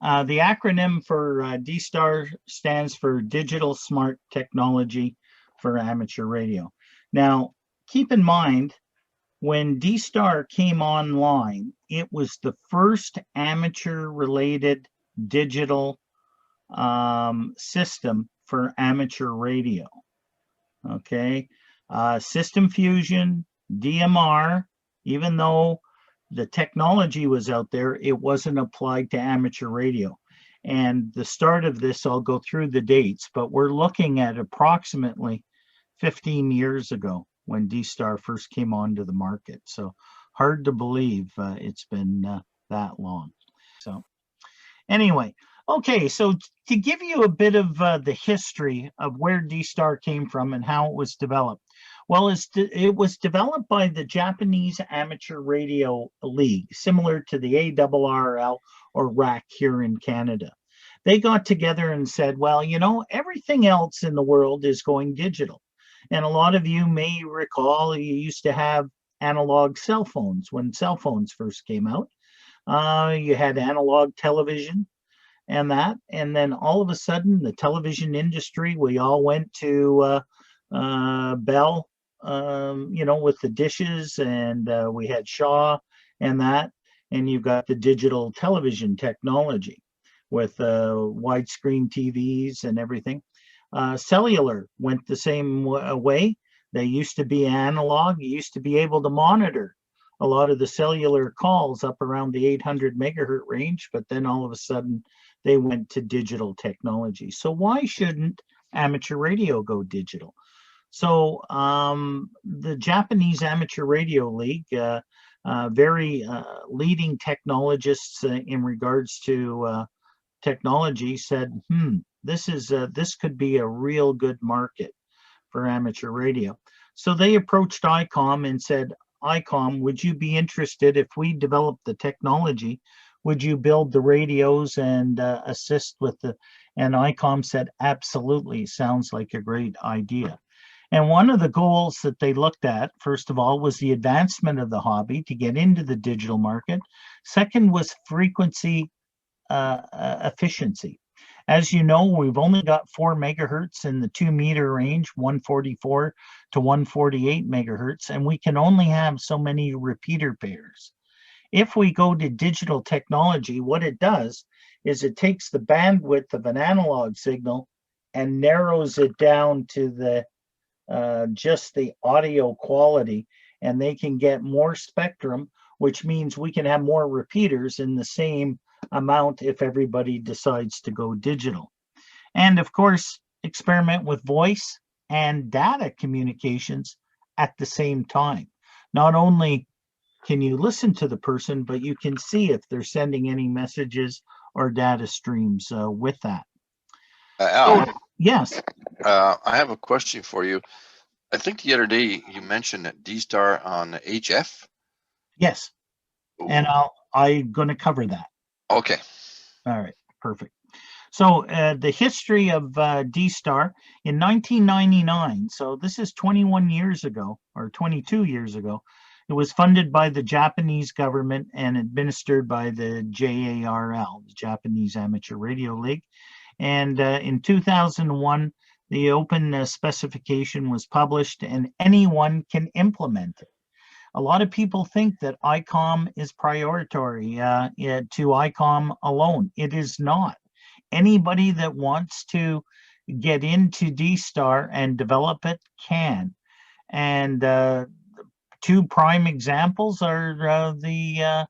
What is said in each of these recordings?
The acronym for Dstar stands for Digital Smart Technology for Amateur Radio. Now, keep in mind, when Dstar came online, it was the first amateur-related digital system for amateur radio. Okay, System Fusion, DMR, even though the technology was out there, it wasn't applied to amateur radio. And the start of this, I'll go through the dates, but we're looking at approximately 15 years ago when Dstar first came onto the market. So hard to believe it's been that long. So anyway, okay, so to give you a bit of the history of where Dstar came from and how it was developed. Well, it was developed by the Japanese Amateur Radio League, similar to the ARRL or RAC here in Canada. They got together and said, well, you know, everything else in the world is going digital. And a lot of you may recall you used to have analog cell phones when cell phones first came out. You had analog television and that. And then all of a sudden, the television industry, we all went to Bell, you know, with the dishes, and we had Shaw and that. And you've got the digital television technology with widescreen TVs and everything. Cellular went the same way. They used to be analog. You used to be able to monitor a lot of the cellular calls up around the 800 megahertz range, but then all of a sudden they went to digital technology. So why shouldn't amateur radio go digital? So the Japanese Amateur Radio League, very leading technologists in regards to technology, said, this could be a real good market for amateur radio. So they approached ICOM and said, ICOM, would you be interested if we developed the technology? Would you build the radios and assist with the? And ICOM said, absolutely, sounds like a great idea. And one of the goals that they looked at, first of all, was the advancement of the hobby to get into the digital market. Second was frequency efficiency. As you know, we've only got 4 megahertz in the 2 meter range, 144 to 148 megahertz, and we can only have so many repeater pairs. If we go to digital technology, what it does is it takes the bandwidth of an analog signal and narrows it down to the just the audio quality, and they can get more spectrum, which means we can have more repeaters in the same amount if everybody decides to go digital. And of course, experiment with voice and data communications at the same time. Not only can you listen to the person, but you can see if they're sending any messages or data streams with that. Al, yes. I have a question for you. I think the other day you mentioned that Dstar on HF. Yes. Ooh. And I'm going to cover that. Okay. All right. Perfect. So the history of Dstar in 1999. So this is 21 years ago or 22 years ago. It was funded by the Japanese government and administered by the JARL, the Japanese Amateur Radio League. And in 2001, the open specification was published, and anyone can implement it. A lot of people think that ICOM is priority to ICOM alone. It is not. Anybody that wants to get into Dstar and develop it can. And two prime examples are the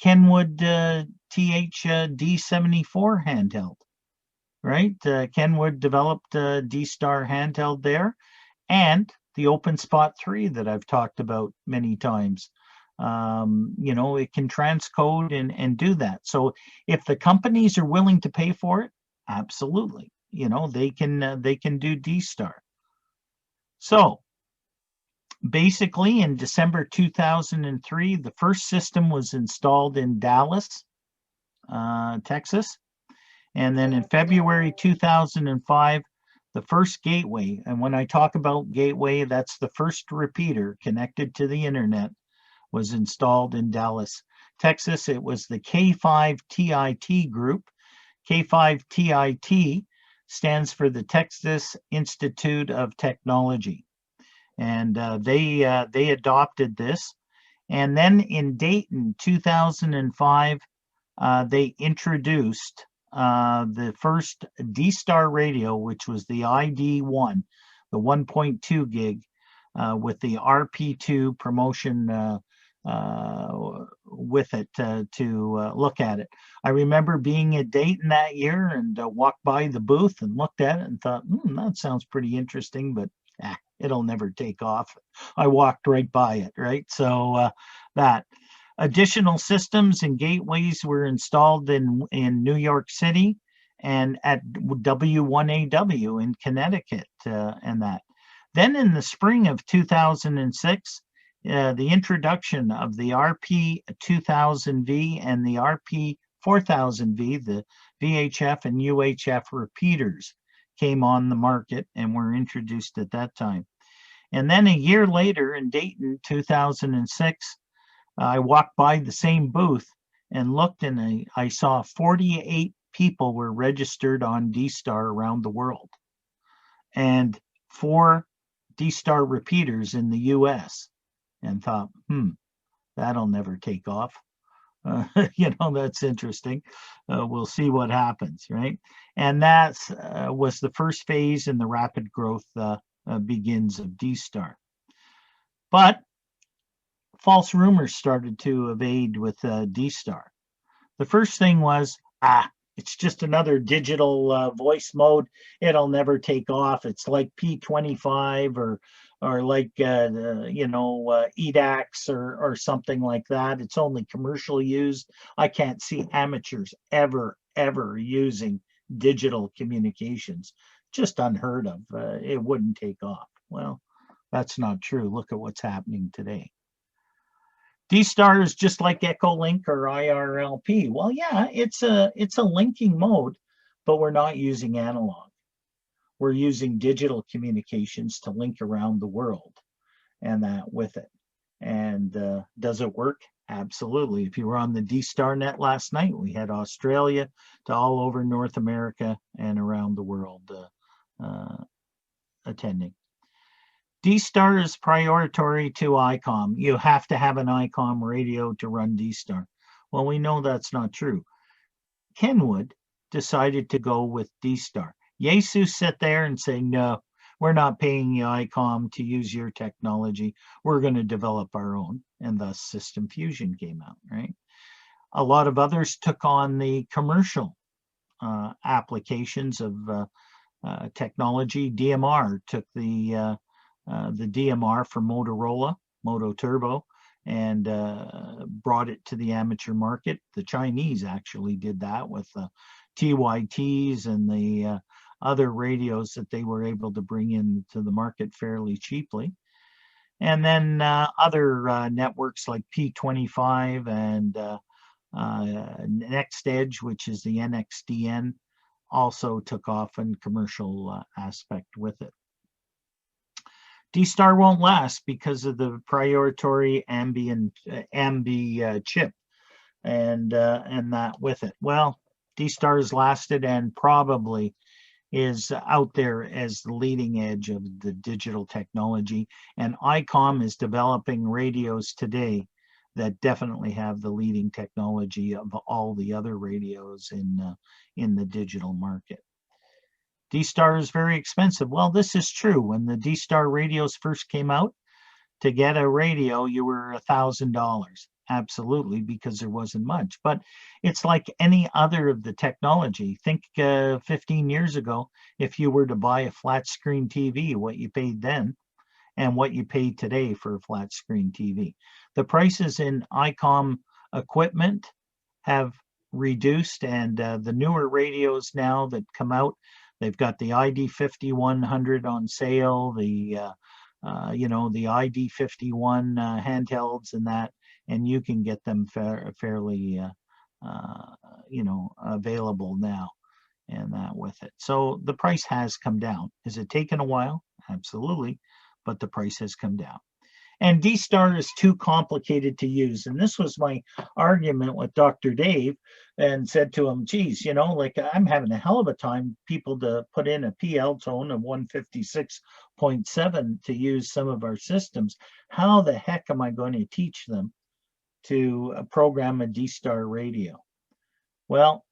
Kenwood TH D74 handheld. Right, Kenwood developed Dstar handheld there, and the OpenSpot 3 that I've talked about many times. You know, it can transcode and do that. So if the companies are willing to pay for it, absolutely, you know, they can do Dstar. So basically, in December 2003, the first system was installed in Dallas, Texas. And then in February 2005, the first gateway, and when I talk about gateway, that's the first repeater connected to the internet, was installed in Dallas, Texas. It was the K5 TIT group, K5TIT stands for the Texas Institute of Technology. And they adopted this. And then in Dayton, 2005, they introduced the first Dstar radio, which was the ID1, the 1.2 gig, with the RP2 promotion with it to look at it. I remember being at Dayton that year and walked by the booth and looked at it and thought, that sounds pretty interesting, but it'll never take off. I walked right by it, right? So that. Additional systems and gateways were installed in New York City and at W1AW in Connecticut and that. Then in the spring of 2006, the introduction of the RP2000V and the RP4000V, the VHF and UHF repeaters, came on the market and were introduced at that time. And then a year later in Dayton, 2006, I walked by the same booth and looked, and I saw 48 people were registered on Dstar around the world, and 4 Dstar repeaters in the US, and thought, that'll never take off. That's interesting. We'll see what happens, right? And that was the first phase in the rapid growth begins of Dstar. But false rumors started to evade with Dstar. The first thing was, it's just another digital voice mode. It'll never take off. It's like P25 or like EDAX or something like that. It's only commercial used. I can't see amateurs ever using digital communications. Just unheard of. It wouldn't take off. Well, that's not true. Look at what's happening today. Dstar is just like Echolink or IRLP. Well, yeah, it's a linking mode, but we're not using analog. We're using digital communications to link around the world and that with it. And does it work? Absolutely. If you were on the Dstar net last night, we had Australia to all over North America and around the world attending. Dstar is priority to ICOM. You have to have an ICOM radio to run Dstar. Well, we know that's not true. Kenwood decided to go with Dstar. Yaesu sat there and say, no, we're not paying you ICOM to use your technology. We're going to develop our own. And thus System Fusion came out, right? A lot of others took on the commercial applications of technology. DMR took the DMR for Motorola, Moto Turbo, and brought it to the amateur market. The Chinese actually did that with TYTs and the other radios that they were able to bring into the market fairly cheaply. And then other networks like P25 and NextEdge, which is the NXDN, also took off in commercial aspect with it. Dstar won't last because of the priority ambi chip and that with it. Well, Dstar has lasted and probably is out there as the leading edge of the digital technology, and ICOM is developing radios today that definitely have the leading technology of all the other radios in the digital market. Dstar is very expensive. Well, this is true. When the Dstar radios first came out, to get a radio, you were $1,000. Absolutely, because there wasn't much. But it's like any other of the technology. Think 15 years ago, if you were to buy a flat screen TV, what you paid then and what you pay today for a flat screen TV. The prices in ICOM equipment have reduced, and the newer radios now that come out, they've got the ID5100 on sale, the the ID51 handhelds and that, and you can get them fairly available now and that with it. So the price has come down. Has it taken a while? Absolutely, but the price has come down. And Dstar is too complicated to use. And this was my argument with Dr. Dave, and said to him, geez, you know, like I'm having a hell of a time people to put in a PL tone of 156.7 to use some of our systems. How the heck am I going to teach them to program a Dstar radio? Well,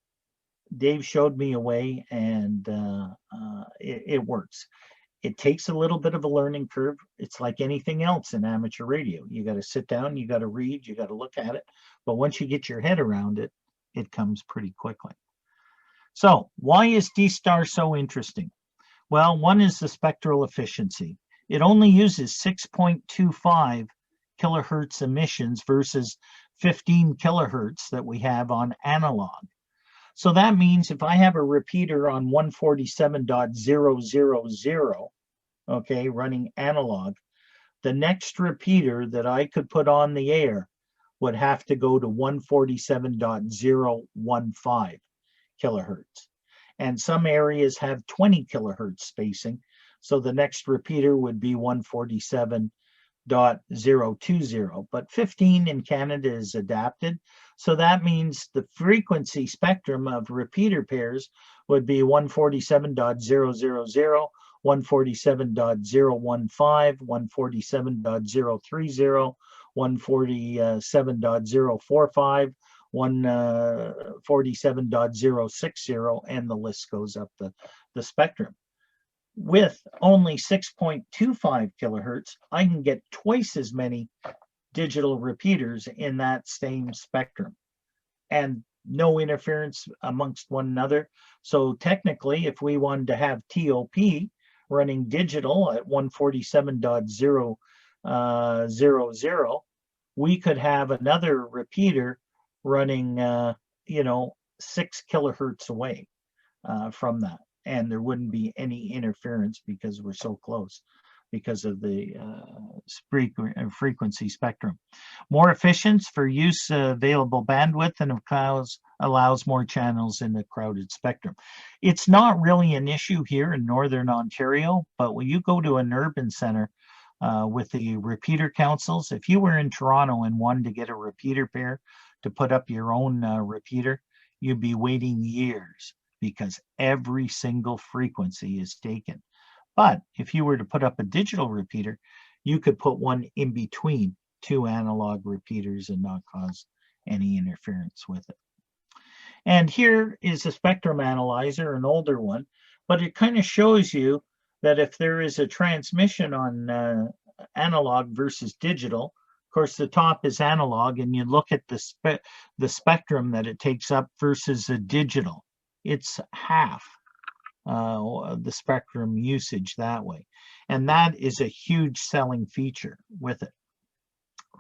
Dave showed me a way, and it works. It takes a little bit of a learning curve. It's like anything else in amateur radio. You got to sit down, you got to read, you got to look at it. But once you get your head around it, it comes pretty quickly. So why is Dstar so interesting? Well, one is the spectral efficiency. It only uses 6.25 kilohertz emissions versus 15 kilohertz that we have on analog. So that means if I have a repeater on 147.000, okay, running analog, the next repeater that I could put on the air would have to go to 147.015 kilohertz. And some areas have 20 kilohertz spacing, so the next repeater would be 147.020, but 15 in Canada is adapted. So that means the frequency spectrum of repeater pairs would be 147.000, 147.015, 147.030, 147.045, 147.060, and the list goes up the spectrum. With only 6.25 kilohertz, I can get twice as many digital repeaters in that same spectrum, and no interference amongst one another. So technically, if we wanted to have TOP running digital at 147.000, we could have another repeater running, 6 kilohertz away from that. And there wouldn't be any interference because we're so close because of the frequency spectrum. More efficient for use, available bandwidth, and allows more channels in the crowded spectrum. It's not really an issue here in Northern Ontario, but when you go to an urban center with the repeater councils, if you were in Toronto and wanted to get a repeater pair to put up your own repeater, you'd be waiting years because every single frequency is taken. But if you were to put up a digital repeater, you could put one in between two analog repeaters and not cause any interference with it. And here is a spectrum analyzer, an older one, but it kind of shows you that if there is a transmission on analog versus digital, of course the top is analog, and you look at the spectrum that it takes up versus a digital, it's half the spectrum usage that way. And that is a huge selling feature with it.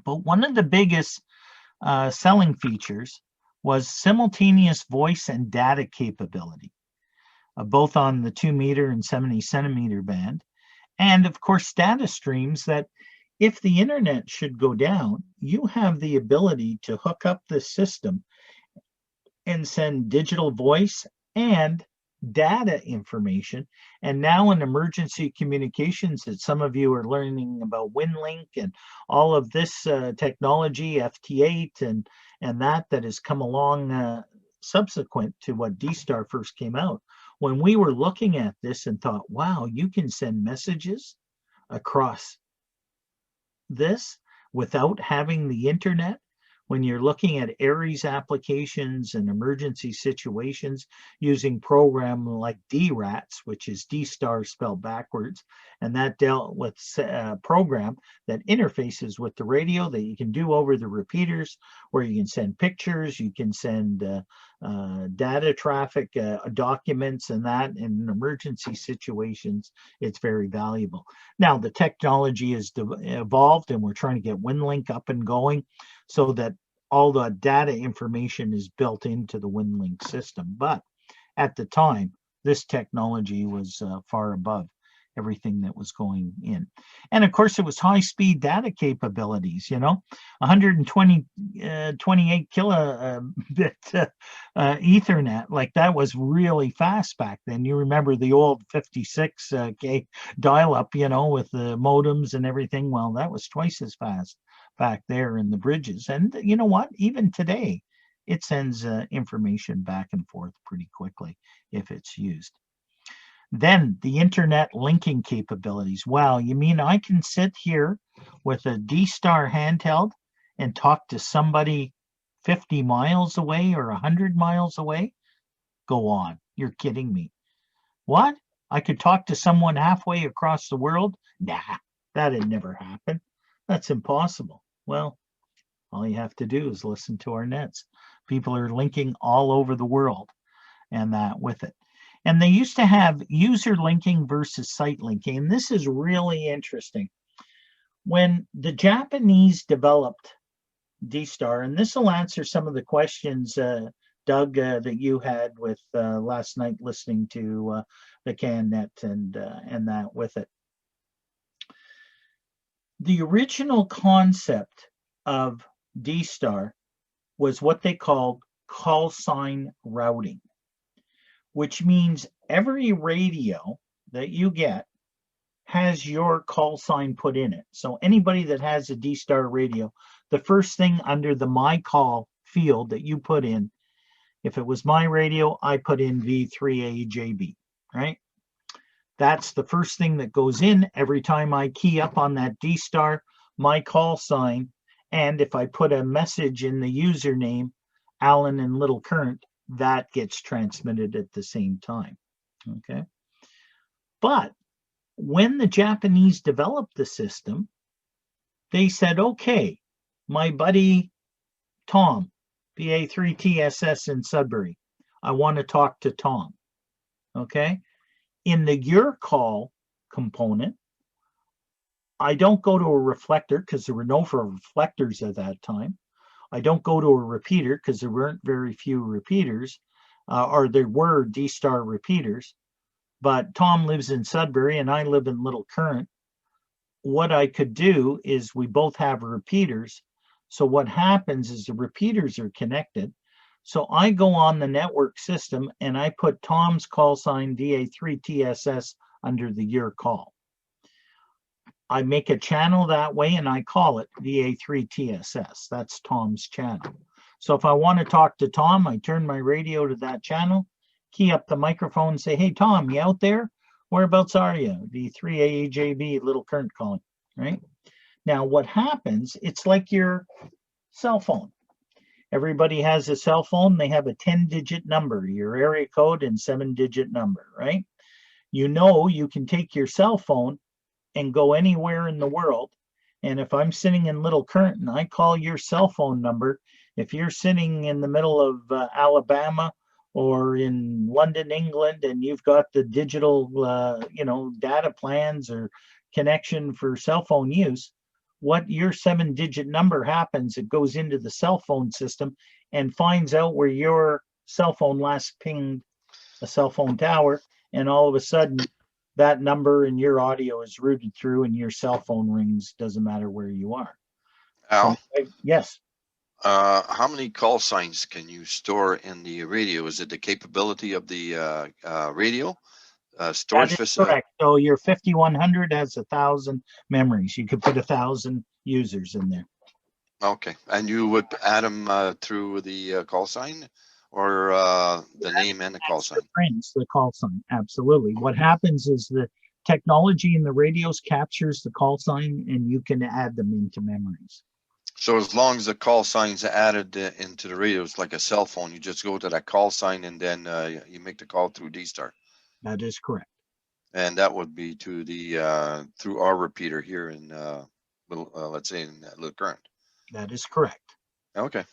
But one of the biggest selling features was simultaneous voice and data capability, both on the 2 meter and 70 centimeter band. And of course, data streams that if the internet should go down, you have the ability to hook up the system and send digital voice and data information. And now in emergency communications that some of you are learning about WinLink and all of this technology, FT8 and that has come along subsequent to what Dstar first came out. When we were looking at this and thought, wow, you can send messages across this without having the internet. When you're looking at ARES applications and emergency situations using program like DRATS, which is Dstar spelled backwards, and that dealt with a program that interfaces with the radio that you can do over the repeaters, where you can send pictures, you can send data traffic, documents, and that in emergency situations, it's very valuable. Now, the technology has evolved, and we're trying to get WinLink up and going so that all the data information is built into the WinLink system. But at the time, this technology was far above everything that was going in. And of course, it was high-speed data capabilities, 128 kilobit Ethernet. Like, that was really fast back then. You remember the old 56K dial-up, with the modems and everything. Well, that was twice as fast back there in the bridges. And you know what? Even today, it sends information back and forth pretty quickly if it's used. Then the internet linking capabilities. Wow, you mean I can sit here with a Dstar handheld and talk to somebody 50 miles away or 100 miles away? Go on, you're kidding me. What? I could talk to someone halfway across the world? Nah, that'd never happen. That's impossible. Well, all you have to do is listen to our nets. People are linking all over the world and that with it. And they used to have user linking versus site linking. And this is really interesting. When the Japanese developed Dstar, and this will answer some of the questions, Doug, that you had with last night listening to the CanNet and that with it. The original concept of Dstar was what they called call sign routing, which means every radio that you get has your call sign put in it. So anybody that has a Dstar radio, the first thing under the My Call field that you put in, if it was my radio, I put in V3AJB, right? That's the first thing that goes in every time I key up on that Dstar, my call sign. And if I put a message in the username, Alan and Little Current, that gets transmitted at the same time. Okay. But when the Japanese developed the system, they said, okay, my buddy Tom, BA3TSS in Sudbury, I want to talk to Tom. Okay. In the Your Call component, I don't go to a reflector because there were no reflectors at that time. I don't go to a repeater because there weren't very few repeaters, or there were Dstar repeaters. But Tom lives in Sudbury and I live in Little Current. What I could do is we both have repeaters. So what happens is the repeaters are connected. So I go on the network system and I put Tom's call sign DA3TSS under the Your Call. I make a channel that way and I call it VA3TSS. That's Tom's channel. So if I want to talk to Tom, I turn my radio to that channel, key up the microphone and say, hey, Tom, you out there? Whereabouts are you? V3AJB, Little Current calling, right? Now what happens, it's like your cell phone. Everybody has a cell phone. They have a 10-digit number, your area code and 7-digit number, right? You know you can take your cell phone and go anywhere in the world. And if I'm sitting in Little Current and I call your cell phone number, if you're sitting in the middle of Alabama or in London, England, and you've got the digital, data plans or connection for cell phone use, what your 7-digit number happens, it goes into the cell phone system and finds out where your cell phone last pinged a cell phone tower, and all of a sudden that number and your audio is routed through and your cell phone rings, doesn't matter where you are. Al, so, yes. How many call signs can you store in the radio? Is it the capability of the radio? Storage facility? Correct. So your 5100 has 1,000 memories. You could put 1,000 users in there. Okay, and you would add them through the call sign, or the name and the call sign? The call sign, absolutely. What happens is the technology in the radios captures the call sign, and you can add them into memories. So as long as the call sign's added into the radio, it's like a cell phone. You just go to that call sign and then you make the call through Dstar. That is correct. And that would be to the through our repeater here in let's say in Little Current. That is correct. Okay.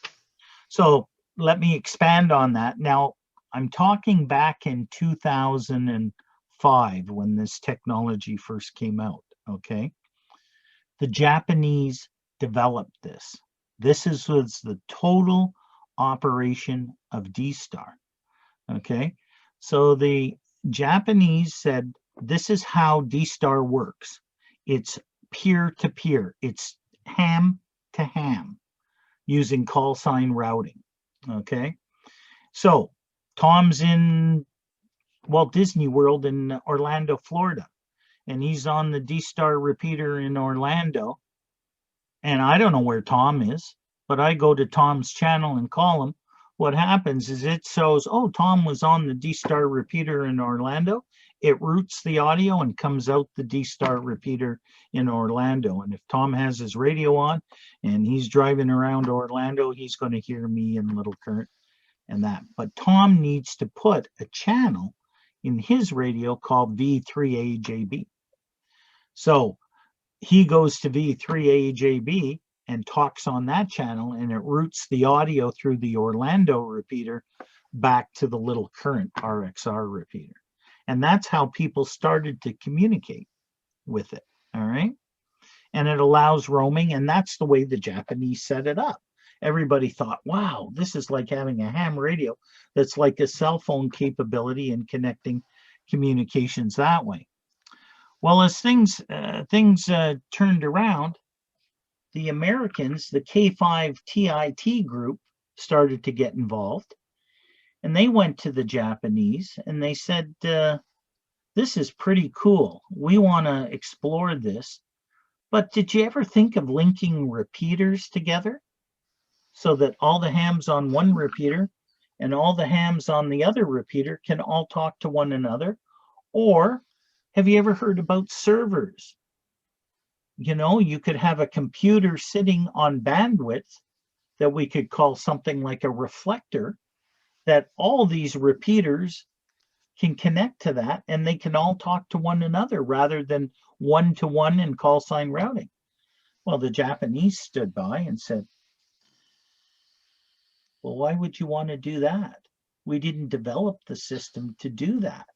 So let me expand on that. Now I'm talking back in 2005 when this technology first came out. Okay. The Japanese developed this. This was the total operation of Dstar. Okay. So the Japanese said, this is how Dstar works. It's peer-to-peer. It's ham to ham using call sign routing. Okay. So Tom's in Walt Disney World in Orlando, Florida, and he's on the Dstar repeater in Orlando. And I don't know where Tom is, but I go to Tom's channel and call him. What happens is it shows, oh, Tom was on the Dstar repeater in Orlando. It routes the audio and comes out the Dstar repeater in Orlando. And if Tom has his radio on and he's driving around Orlando, he's going to hear me in Little Current and that. But Tom needs to put a channel in his radio called V3AJB. So he goes to V3AJB and talks on that channel, and it routes the audio through the Orlando repeater back to the Little Current RXR repeater. And that's how people started to communicate with it, all right? And it allows roaming, and that's the way the Japanese set it up. Everybody thought, wow, this is like having a ham radio that's like a cell phone capability and connecting communications that way. Well, as things turned around, the Americans, the K5TIT group, started to get involved. And they went to the Japanese and they said, this is pretty cool. We want to explore this. But did you ever think of linking repeaters together so that all the hams on one repeater and all the hams on the other repeater can all talk to one another? Or have you ever heard about servers? You know, you could have a computer sitting on bandwidth that we could call something like a reflector, that all these repeaters can connect to that and they can all talk to one another rather than one-to-one in call sign routing. Well, the Japanese stood by and said, well, why would you want to do that? We didn't develop the system to do that.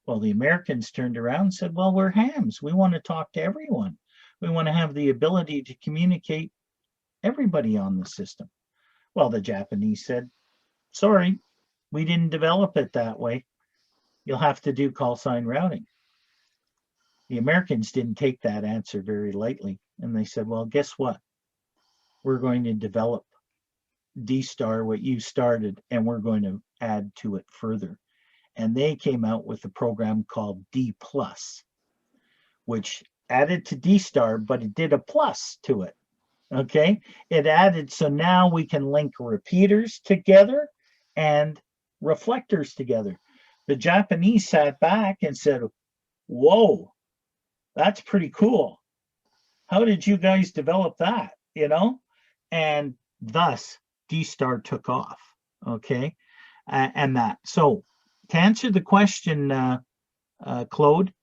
Well, the Americans turned around and said, well, we're hams. We want to talk to everyone. We want to have the ability to communicate everybody on the system. Well, the Japanese said, sorry, we didn't develop it that way. You'll have to do call sign routing. The Americans didn't take that answer very lightly. And they said, well, guess what? We're going to develop Dstar, what you started, and we're going to add to it further. And they came out with a program called D+, which added to Dstar, but it did a plus to it. Okay, it added, so now we can link repeaters together and reflectors together. The Japanese sat back and said, whoa, that's pretty cool. How did you guys develop that? You know, and thus Dstar took off. Okay, and that. So to answer the question, Claude,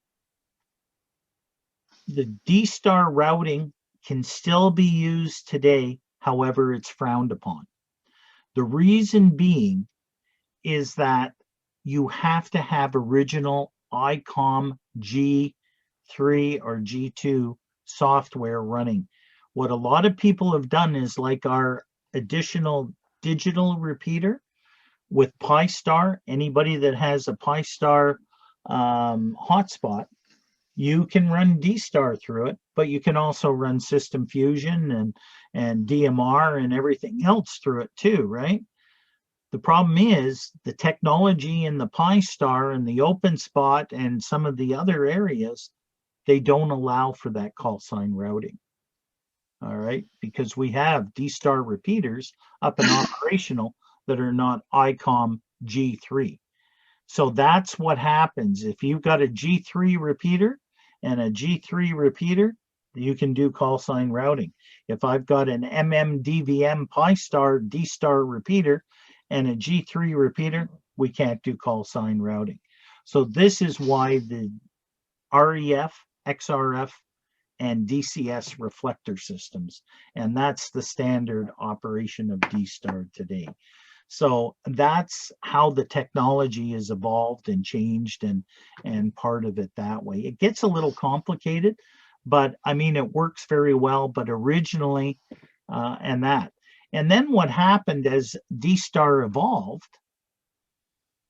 the Dstar routing can still be used today. However, it's frowned upon. The reason being is that you have to have original ICOM G3 or G2 software running. What a lot of people have done is, like our additional digital repeater with Pi-Star, anybody that has a Pi-Star hotspot, you can run Dstar through it, but you can also run System Fusion and DMR and everything else through it too, right? The problem is the technology in the Pi-Star and the OpenSpot and some of the other areas, they don't allow for that call sign routing. All right, because we have Dstar repeaters up and operational that are not ICOM G3. So that's what happens. If you've got a G3 repeater and a G3 repeater, you can do call sign routing. If I've got an MMDVM Pi-Star Dstar repeater and a G3 repeater, we can't do call sign routing. So this is why the REF, XRF, and DCS reflector systems, and that's the standard operation of Dstar today. So that's how the technology has evolved and changed, and part of it that way. It gets a little complicated, but I mean, it works very well, but originally, and that. And then what happened as Dstar evolved,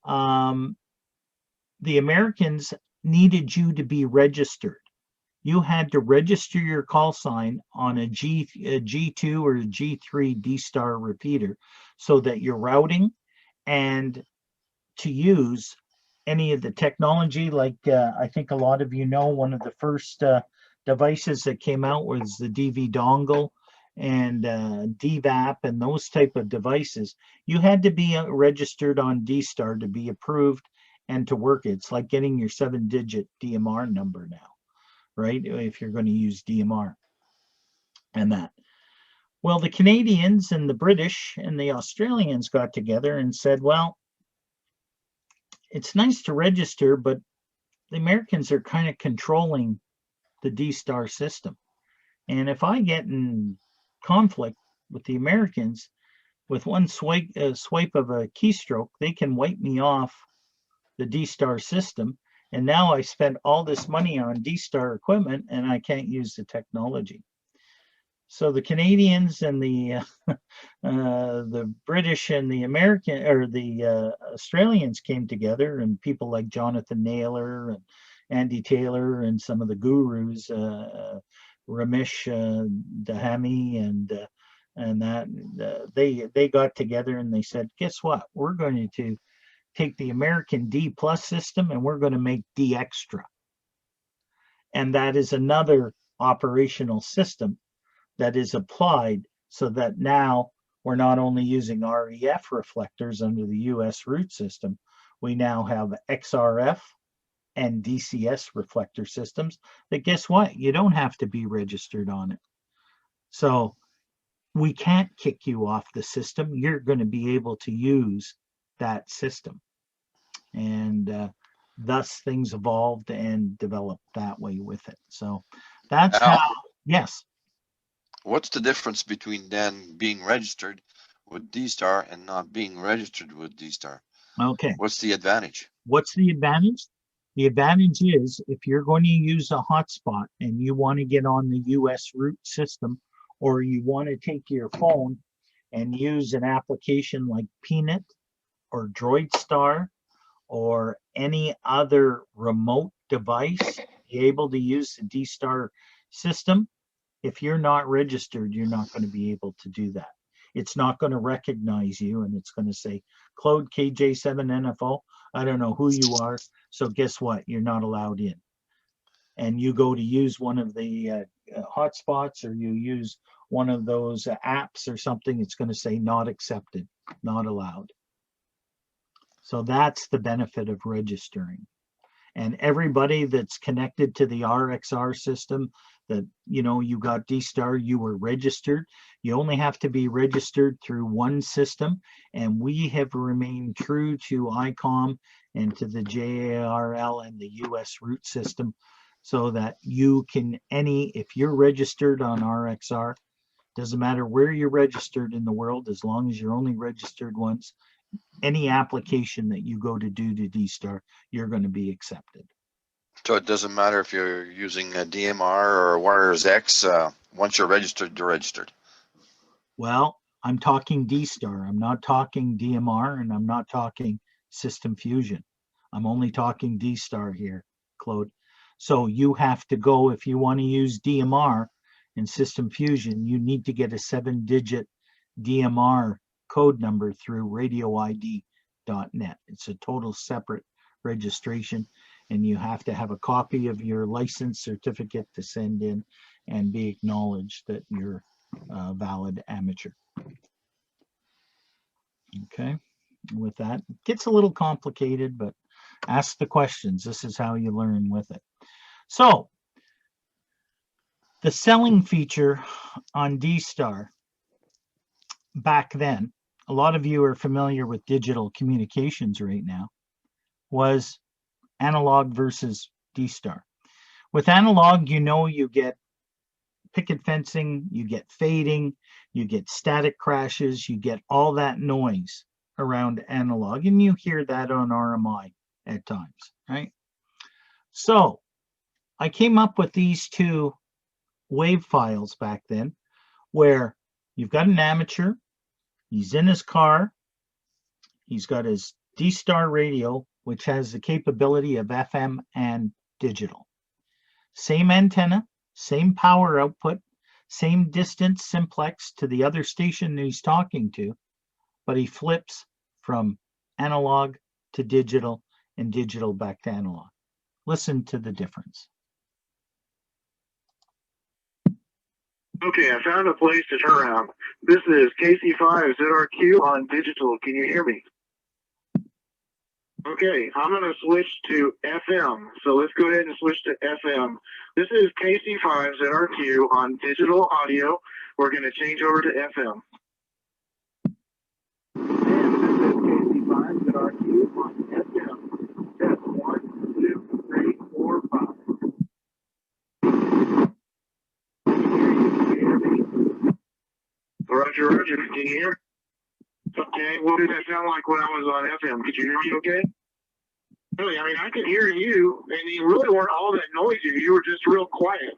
the Americans needed you to be registered. You had to register your call sign on a G2 or a G3 Dstar repeater so that your routing and to use any of the technology, like I think a lot of you know, one of the first devices that came out was the DV dongle and DVAP and those type of devices. You had to be registered on Dstar to be approved and to work it. It's like getting your 7-digit DMR number now, right? If you're going to use DMR and that. Well, the Canadians and the British and the Australians got together and said, well, it's nice to register, but the Americans are kind of controlling the Dstar system. And if I get in conflict with the Americans, with one swipe of a keystroke, they can wipe me off the Dstar system. And now I spent all this money on Dstar equipment and I can't use the technology. So the Canadians and the British and the American or the Australians came together, and people like Jonathan Naylor and Andy Taylor and some of the gurus, Ramesh Dahami and that they got together and they said, guess what? We're going to take the American D plus system and we're going to make D extra. And that is another operational system that is applied so that now we're not only using REF reflectors under the US root system, we now have XRF and DCS reflector systems that, guess what? You don't have to be registered on it. So we can't kick you off the system. You're going to be able to use that system. And thus things evolved and developed that way with it. So that's Al, how, yes. what's the difference between then being registered with Dstar and not being registered with Dstar? Okay. What's the advantage? What's the advantage? The advantage is if you're going to use a hotspot and you want to get on the US root system, or you want to take your phone and use an application like Peanut or DroidStar or any other remote device, be able to use the Dstar system. If you're not registered, you're not going to be able to do that. It's not going to recognize you, and it's going to say, Claude KJ7NFO, I don't know who you are, so guess what? You're not allowed in. And you go to use one of the hotspots, or you use one of those apps or something, it's going to say not accepted, not allowed. So that's the benefit of registering. And everybody that's connected to the RXR system, that, you know, you got Dstar, you were registered. You only have to be registered through one system. And we have remained true to ICOM and to the JARL and the US root system, so that you can, if you're registered on RXR, doesn't matter where you're registered in the world, as long as you're only registered once, any application that you go to do to Dstar, you're going to be accepted. So it doesn't matter if you're using a DMR or Wires X, once you're registered, you're registered. Well, I'm talking Dstar. I'm not talking DMR, and I'm not talking System Fusion. I'm only talking Dstar here, Claude. So you have to go, if you want to use DMR and System Fusion, you need to get a 7-digit DMR code number through radioid.net. It's a total separate registration, and you have to have a copy of your license certificate to send in and be acknowledged that you're a valid amateur. Okay, with that, it gets a little complicated, but ask the questions. This is how you learn with it. So the selling feature on Dstar back then, a lot of you are familiar with digital communications right now, was analog versus Dstar. With analog, you know, you get picket fencing, you get fading, you get static crashes, you get all that noise around analog, and you hear that on RMI at times, right? So I came up with these two wave files back then, where you've got an amateur, he's in his car, he's got his Dstar radio which has the capability of FM and digital. Same antenna, same power output, same distance simplex to the other station he's talking to, but he flips from analog to digital and digital back to analog. Listen to the difference. Okay, I found a place to turn around. This is KC5ZRQ on digital. Can you hear me? Okay, I'm going to switch to FM. So let's go ahead and switch to FM. This is KC5ZRQ on digital audio. We're going to change over to FM. And this is KC5ZRQ on FM. That's 1, 2, 3, 4, 5. Roger, Roger, can you hear? Okay, what did that sound like when I was on FM? Could you hear me okay? Really, I mean, I could hear you, and you really weren't all that noisy. You were just real quiet.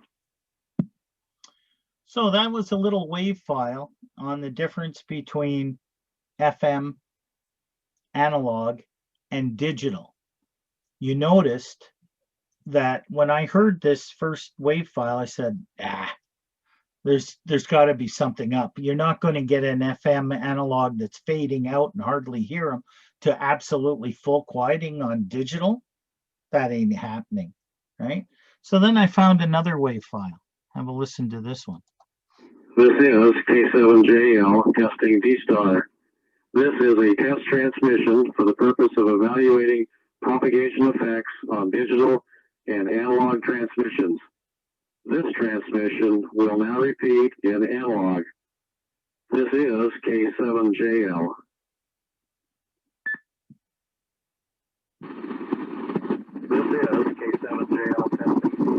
So that was a little wave file on the difference between FM, analog, and digital. You noticed that when I heard this first wave file, I said, there's got to be something up. You're not going to get an FM analog that's fading out and hardly hear them to absolutely full quieting on digital. That ain't happening, right? So then I found another wave file. Have a listen to this one. This is K7JL testing Dstar. This is a test transmission for the purpose of evaluating propagation effects on digital and analog transmissions. This transmission will now repeat in analog. This is K7JL. This is K7JL testing. This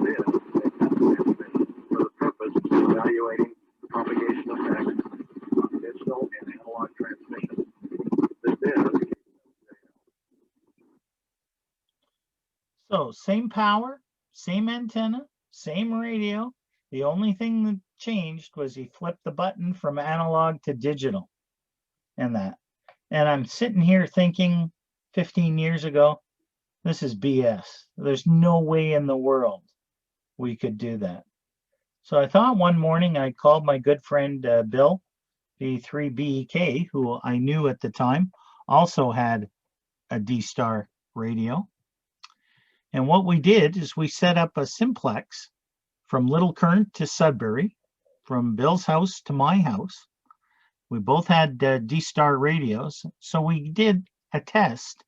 is a test transmission for the purpose of evaluating propagation effects on digital and analog transmissions. This is So same power, same antenna, same radio. The only thing that changed was he flipped the button from analog to digital and that. And I'm sitting here thinking 15 years ago, this is BS. There's no way in the world we could do that. So I thought one morning I called my good friend Bill, V3BEK, who I knew at the time also had a Dstar radio. And what we did is we set up a simplex from Little Current to Sudbury, from Bill's house to my house. We both had Dstar radios. So we did a test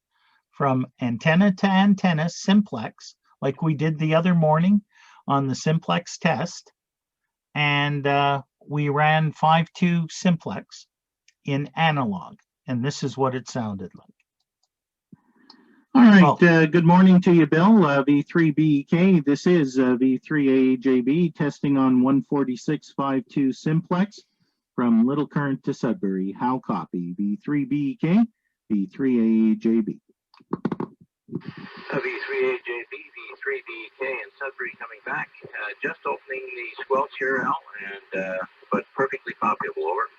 from antenna to antenna simplex, like we did the other morning on the simplex test. And we ran 5.2 simplex in analog. And this is what it sounded like. All right, good morning to you, Bill. V3BEK, this is V3AJB testing on 146.52 simplex from Little Current to Sudbury. How copy? V3BEK, V3AJB. V3AJB, V3BK, and Sudbury coming back. Just opening the squelch here, Al, and but perfectly copyable. Over.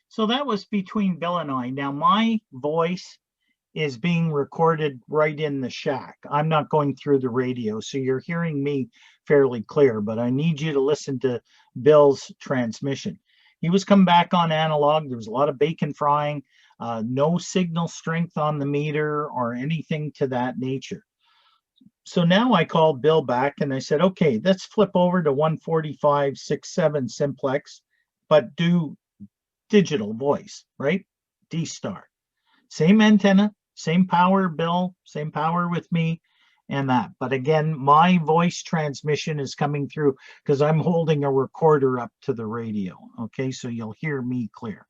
So that was between Bill and I. Now my voice is being recorded right in the shack. I'm not going through the radio, so you're hearing me fairly clear, but I need you to listen to Bill's transmission. He was coming back on analog. There was a lot of bacon frying, no signal strength on the meter or anything to that nature. So now I called Bill back and I said, okay, let's flip over to 145.67 simplex, but do digital voice, right? Dstar. Same antenna, same power, Bill, same power with me and that. But again, my voice transmission is coming through because I'm holding a recorder up to the radio. Okay, so you'll hear me clear.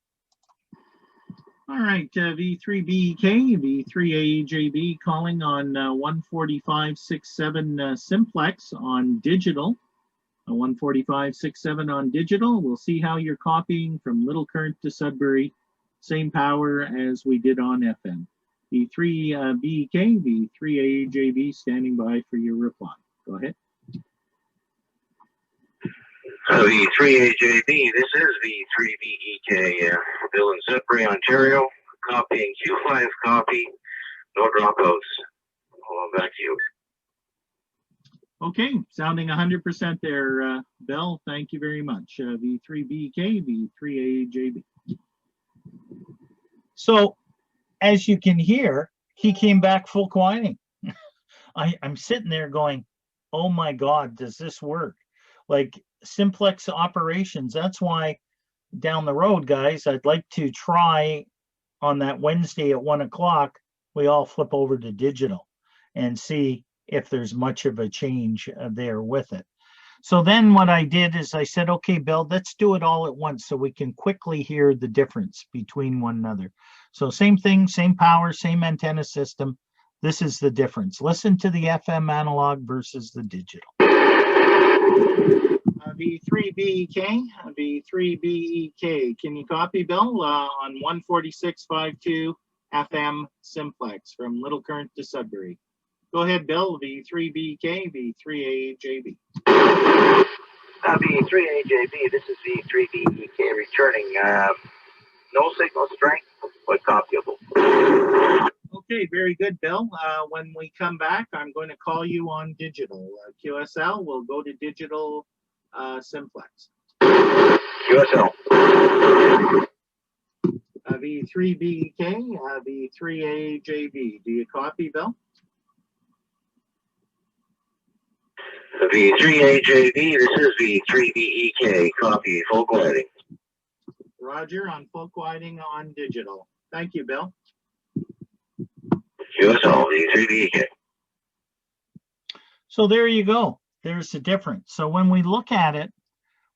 All right, V3BEK, V3AJB calling on 145.67 simplex on digital. 145.67 on digital. We'll see how you're copying from Little Current to Sudbury. Same power as we did on FM. V3BEK, V3AJB standing by for your reply. Go ahead. V3AJB, this is V3BEK, Bill in Sudbury, Ontario, copying. Q5 copy. No dropouts. Back to you. Okay, sounding 100% there, Bill. Thank you very much. V3BK, V3AJB. So as you can hear, he came back full quieting. I'm sitting there going, oh my God, does this work? Like simplex operations. That's why down the road, guys, I'd like to try on that Wednesday at 1 o'clock, we all flip over to digital and see if there's much of a change there with it. So then what I did is I said, okay, Bill, let's do it all at once so we can quickly hear the difference between one another. So same thing, same power, same antenna system. This is the difference. Listen to the FM analog versus the digital. V3BEK, V3BEK. Can you copy, Bill, on 146.52 FM simplex from Little Current to Sudbury? Go ahead, Bill. V3BK, V3AJB. V3AJB, this is V3BEK returning. No signal strength, but copyable. Okay, very good, Bill. When we come back, I'm going to call you on digital. QSL will go to digital simplex. QSL. V3BEK, V3AJB. Do you copy, Bill? V3AJB, this is V3BEK. Copy, full quieting. Roger, on full quieting on digital. Thank you, Bill. QSL, V3BEK. So there you go. There's the difference. So when we look at it,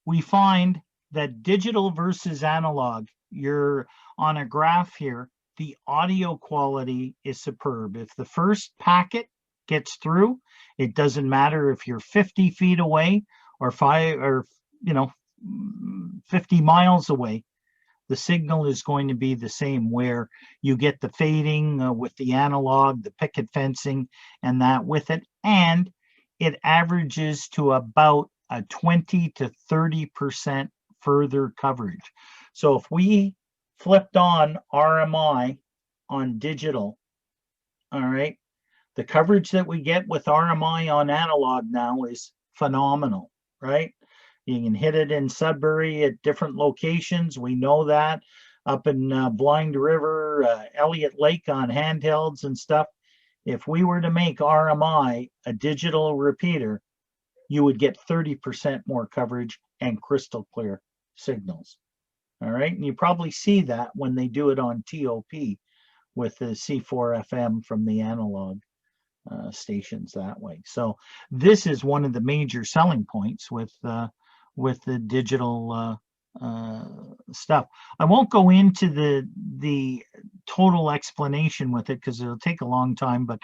we find that digital versus analog, you're on a graph here, the audio quality is superb. If the first packet gets through, it doesn't matter if you're 50 feet away or 50 miles away, the signal is going to be the same, where you get the fading with the analog, the picket fencing, and that with it. And it averages to about a 20 to 30% further coverage. So if we flipped on RMI on digital, all right, the coverage that we get with RMI on analog now is phenomenal, right? You can hit it in Sudbury at different locations. We know that up in Blind River, Elliott Lake on handhelds and stuff. If we were to make RMI a digital repeater, you would get 30% more coverage and crystal clear signals. All right. And you probably see that when they do it on TOP with the C4 FM from the analog stations that way. So this is one of the major selling points with the digital stuff. I won't go into the total explanation with it because it'll take a long time, but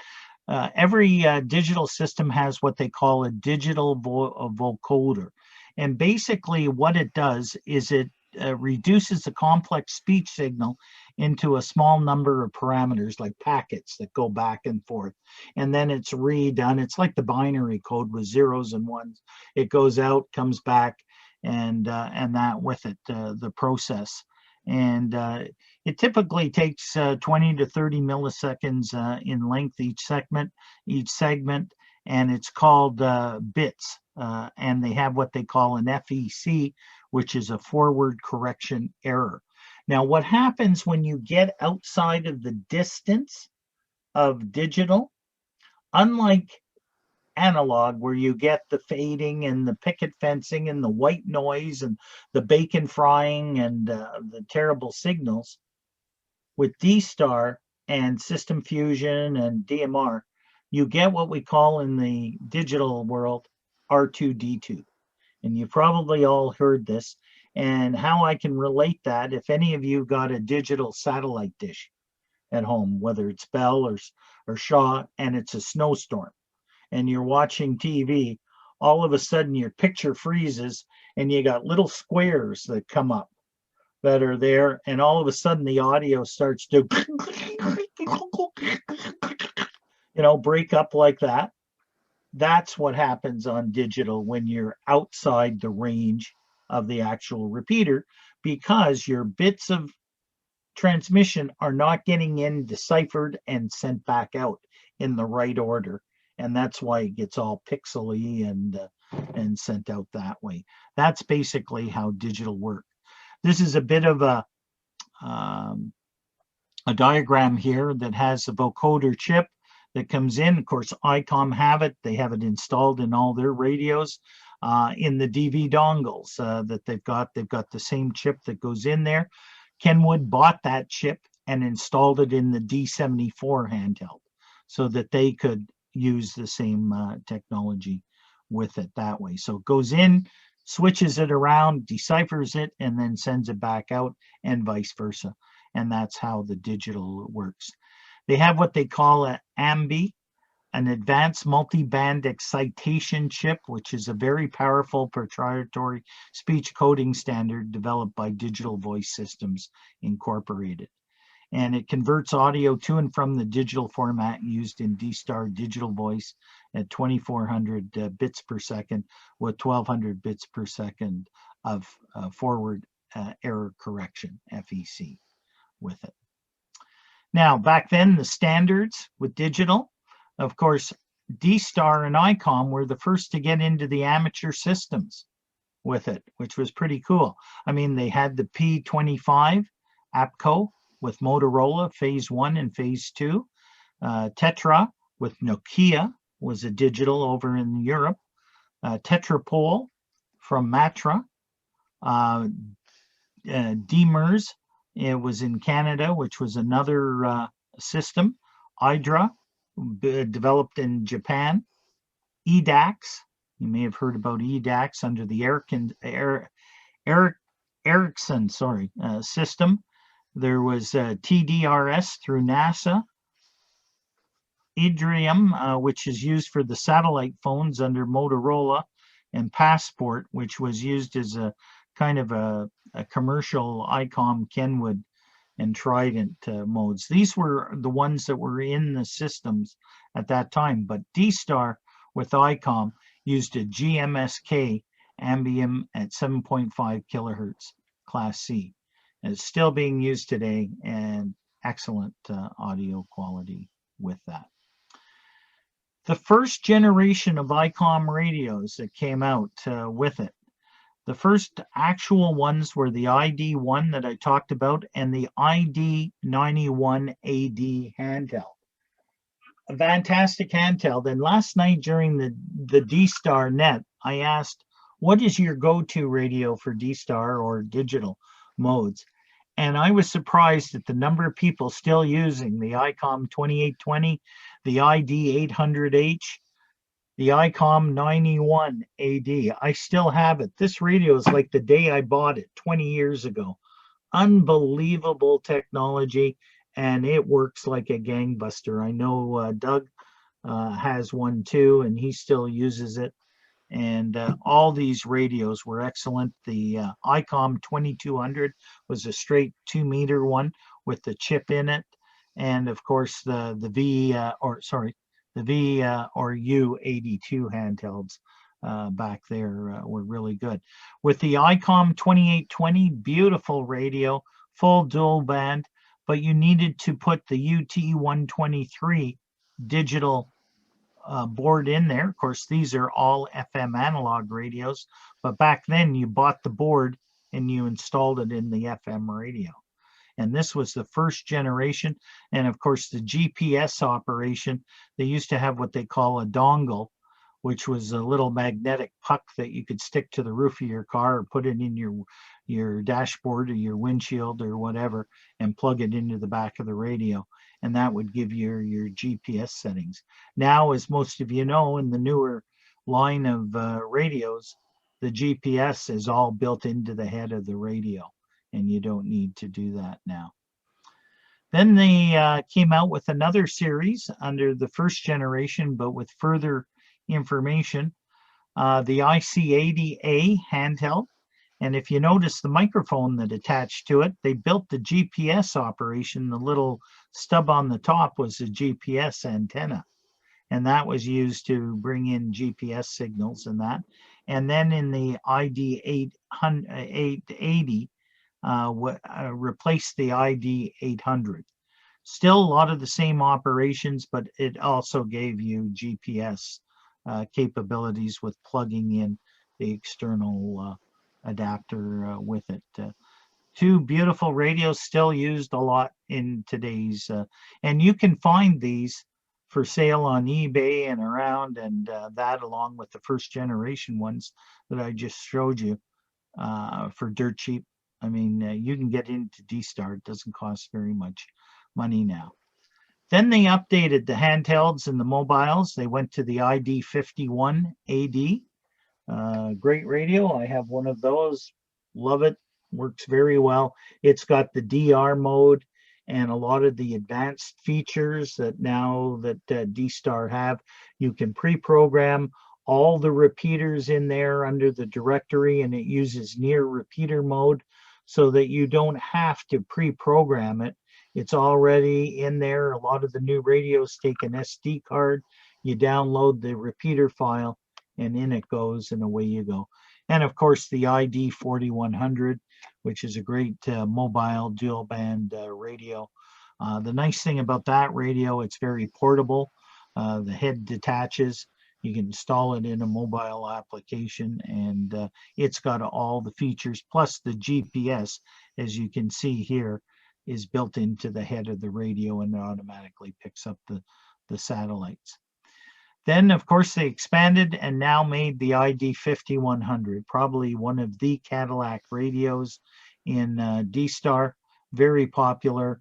every digital system has what they call a digital vocoder. And basically what it does is it reduces the complex speech signal into a small number of parameters, like packets that go back and forth, and then it's redone. It's like the binary code with zeros and ones. It goes out, comes back, and that with it, the process. And it typically takes 20 to 30 milliseconds in length each segment, and it's called bits. And they have what they call an FEC, which is a forward correction error. Now, what happens when you get outside of the distance of digital, unlike analog, where you get the fading and the picket fencing and the white noise and the bacon frying and the terrible signals, with Dstar and System Fusion and DMR, you get what we call in the digital world R2D2. And you've probably all heard this. And how I can relate that, if any of you got a digital satellite dish at home, whether it's Bell or Shaw, and it's a snowstorm, and you're watching TV, all of a sudden your picture freezes and you got little squares that come up that are there, and all of a sudden the audio starts to break up like that. That's what happens on digital when you're outside the range of the actual repeater, because your bits of transmission are not getting in, deciphered, and sent back out in the right order. And that's why it gets all pixely and sent out that way. That's basically how digital works. This is a bit of a diagram here that has a vocoder chip that comes in. Of course, ICOM have it. They have it installed in all their radios. In the DV dongles that they've got the same chip that goes in there. Kenwood bought that chip and installed it in the D74 handheld so that they could use the same technology with it that way. So it goes in, switches it around, deciphers it, and then sends it back out, and vice versa. And that's how the digital works. They have what they call an AMBI, an advanced multi-band excitation chip, which is a very powerful proprietary speech coding standard developed by Digital Voice Systems Incorporated. And it converts audio to and from the digital format used in Dstar digital voice at 2400 bits per second with 1200 bits per second of forward error correction, FEC, with it. Now, back then, the standards with digital, of course, Dstar and ICOM were the first to get into the amateur systems with it, which was pretty cool. I mean, they had the P25 APCO with Motorola, phase 1 and phase 2. Tetra with Nokia was a digital over in Europe. Tetrapol from Matra. DMERS, it was in Canada, which was another system. Hydra, developed in Japan. EDAX, you may have heard about EDAX under the Ericsson system. There was TDRS through NASA. Idrium, which is used for the satellite phones under Motorola, and Passport, which was used as a kind of a commercial ICOM, Kenwood, and Trident modes. These were the ones that were in the systems at that time, but Dstar with ICOM used a GMSK Ambium at 7.5 kilohertz Class C. And it's still being used today, and excellent audio quality with that. The first generation of ICOM radios that came out with it, the first actual ones were the ID1 that I talked about and the ID91AD handheld. A fantastic handheld. And last night during the Dstar net, I asked, what is your go-to radio for Dstar or digital modes? And I was surprised at the number of people still using the ICOM 2820, the ID800H, the ICOM 91 AD. I still have it. This radio is like the day I bought it 20 years ago. Unbelievable technology, and it works like a gangbuster. I know Doug has one too, and he still uses it. And all these radios were excellent. The ICOM 2200 was a straight 2-meter one with the chip in it. And of course, the V or U82 handhelds back there were really good. With the ICOM 2820, beautiful radio, full dual band, but you needed to put the UT123 digital board in there. Of course, these are all FM analog radios, but back then you bought the board and you installed it in the FM radio. And this was the first generation. And of course, the GPS operation, they used to have what they call a dongle, which was a little magnetic puck that you could stick to the roof of your car or put it in your dashboard or your windshield or whatever and plug it into the back of the radio. And that would give you your GPS settings. Now, as most of you know, in the newer line of radios, the GPS is all built into the head of the radio, and you don't need to do that now. Then they came out with another series under the first generation, but with further information, the IC80A handheld. And if you notice the microphone that attached to it, they built the GPS operation. The little stub on the top was a GPS antenna, and that was used to bring in GPS signals and that. And then in the ID880, replaced the ID 800. Still a lot of the same operations, but it also gave you GPS capabilities with plugging in the external adapter with it. Two beautiful radios, still used a lot in today's, and you can find these for sale on eBay and around, and that along with the first generation ones that I just showed you for dirt cheap. I mean, you can get into Dstar. It doesn't cost very much money now. Then they updated the handhelds and the mobiles. They went to the ID 51 AD. Great radio. I have one of those. Love it. Works very well. It's got the DR mode and a lot of the advanced features that now that Dstar have. You can pre-program all the repeaters in there under the directory, and it uses near repeater mode so that you don't have to pre-program it. It's already in there. A lot of the new radios take an SD card. You download the repeater file and in it goes, and away you go. And of course the ID 4100, which is a great mobile dual band radio. The nice thing about that radio, it's very portable. The head detaches. You can install it in a mobile application, and it's got all the features, plus the GPS, as you can see here, is built into the head of the radio, and it automatically picks up the satellites. Then, of course, they expanded and now made the ID 5100, probably one of the Cadillac radios in Dstar, very popular.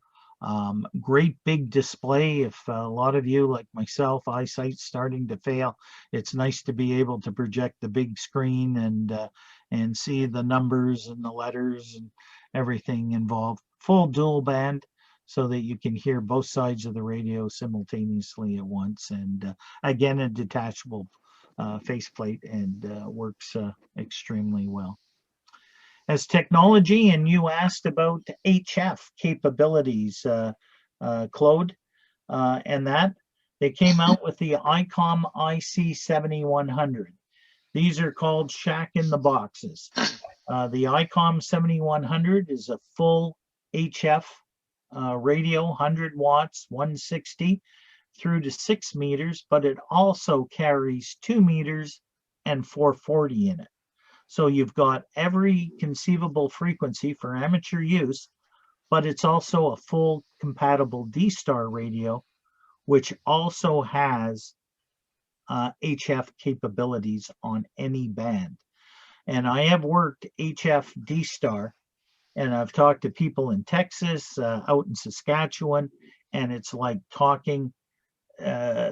Great big display. If a lot of you, like myself, eyesight's starting to fail, it's nice to be able to project the big screen and see the numbers and the letters and everything involved. Full dual band, so that you can hear both sides of the radio simultaneously at once. And again, a detachable faceplate, and works extremely well. As technology, and you asked about HF capabilities, Claude, and that they came out with the ICOM IC7100. These are called Shack in the Boxes. The ICOM 7100 is a full HF radio, 100 watts, 160 through to 6 meters, but it also carries 2 meters and 440 in it. So you've got every conceivable frequency for amateur use, but it's also a full compatible Dstar radio, which also has HF capabilities on any band. And I have worked HF Dstar, and I've talked to people in Texas, out in Saskatchewan, and it's like talking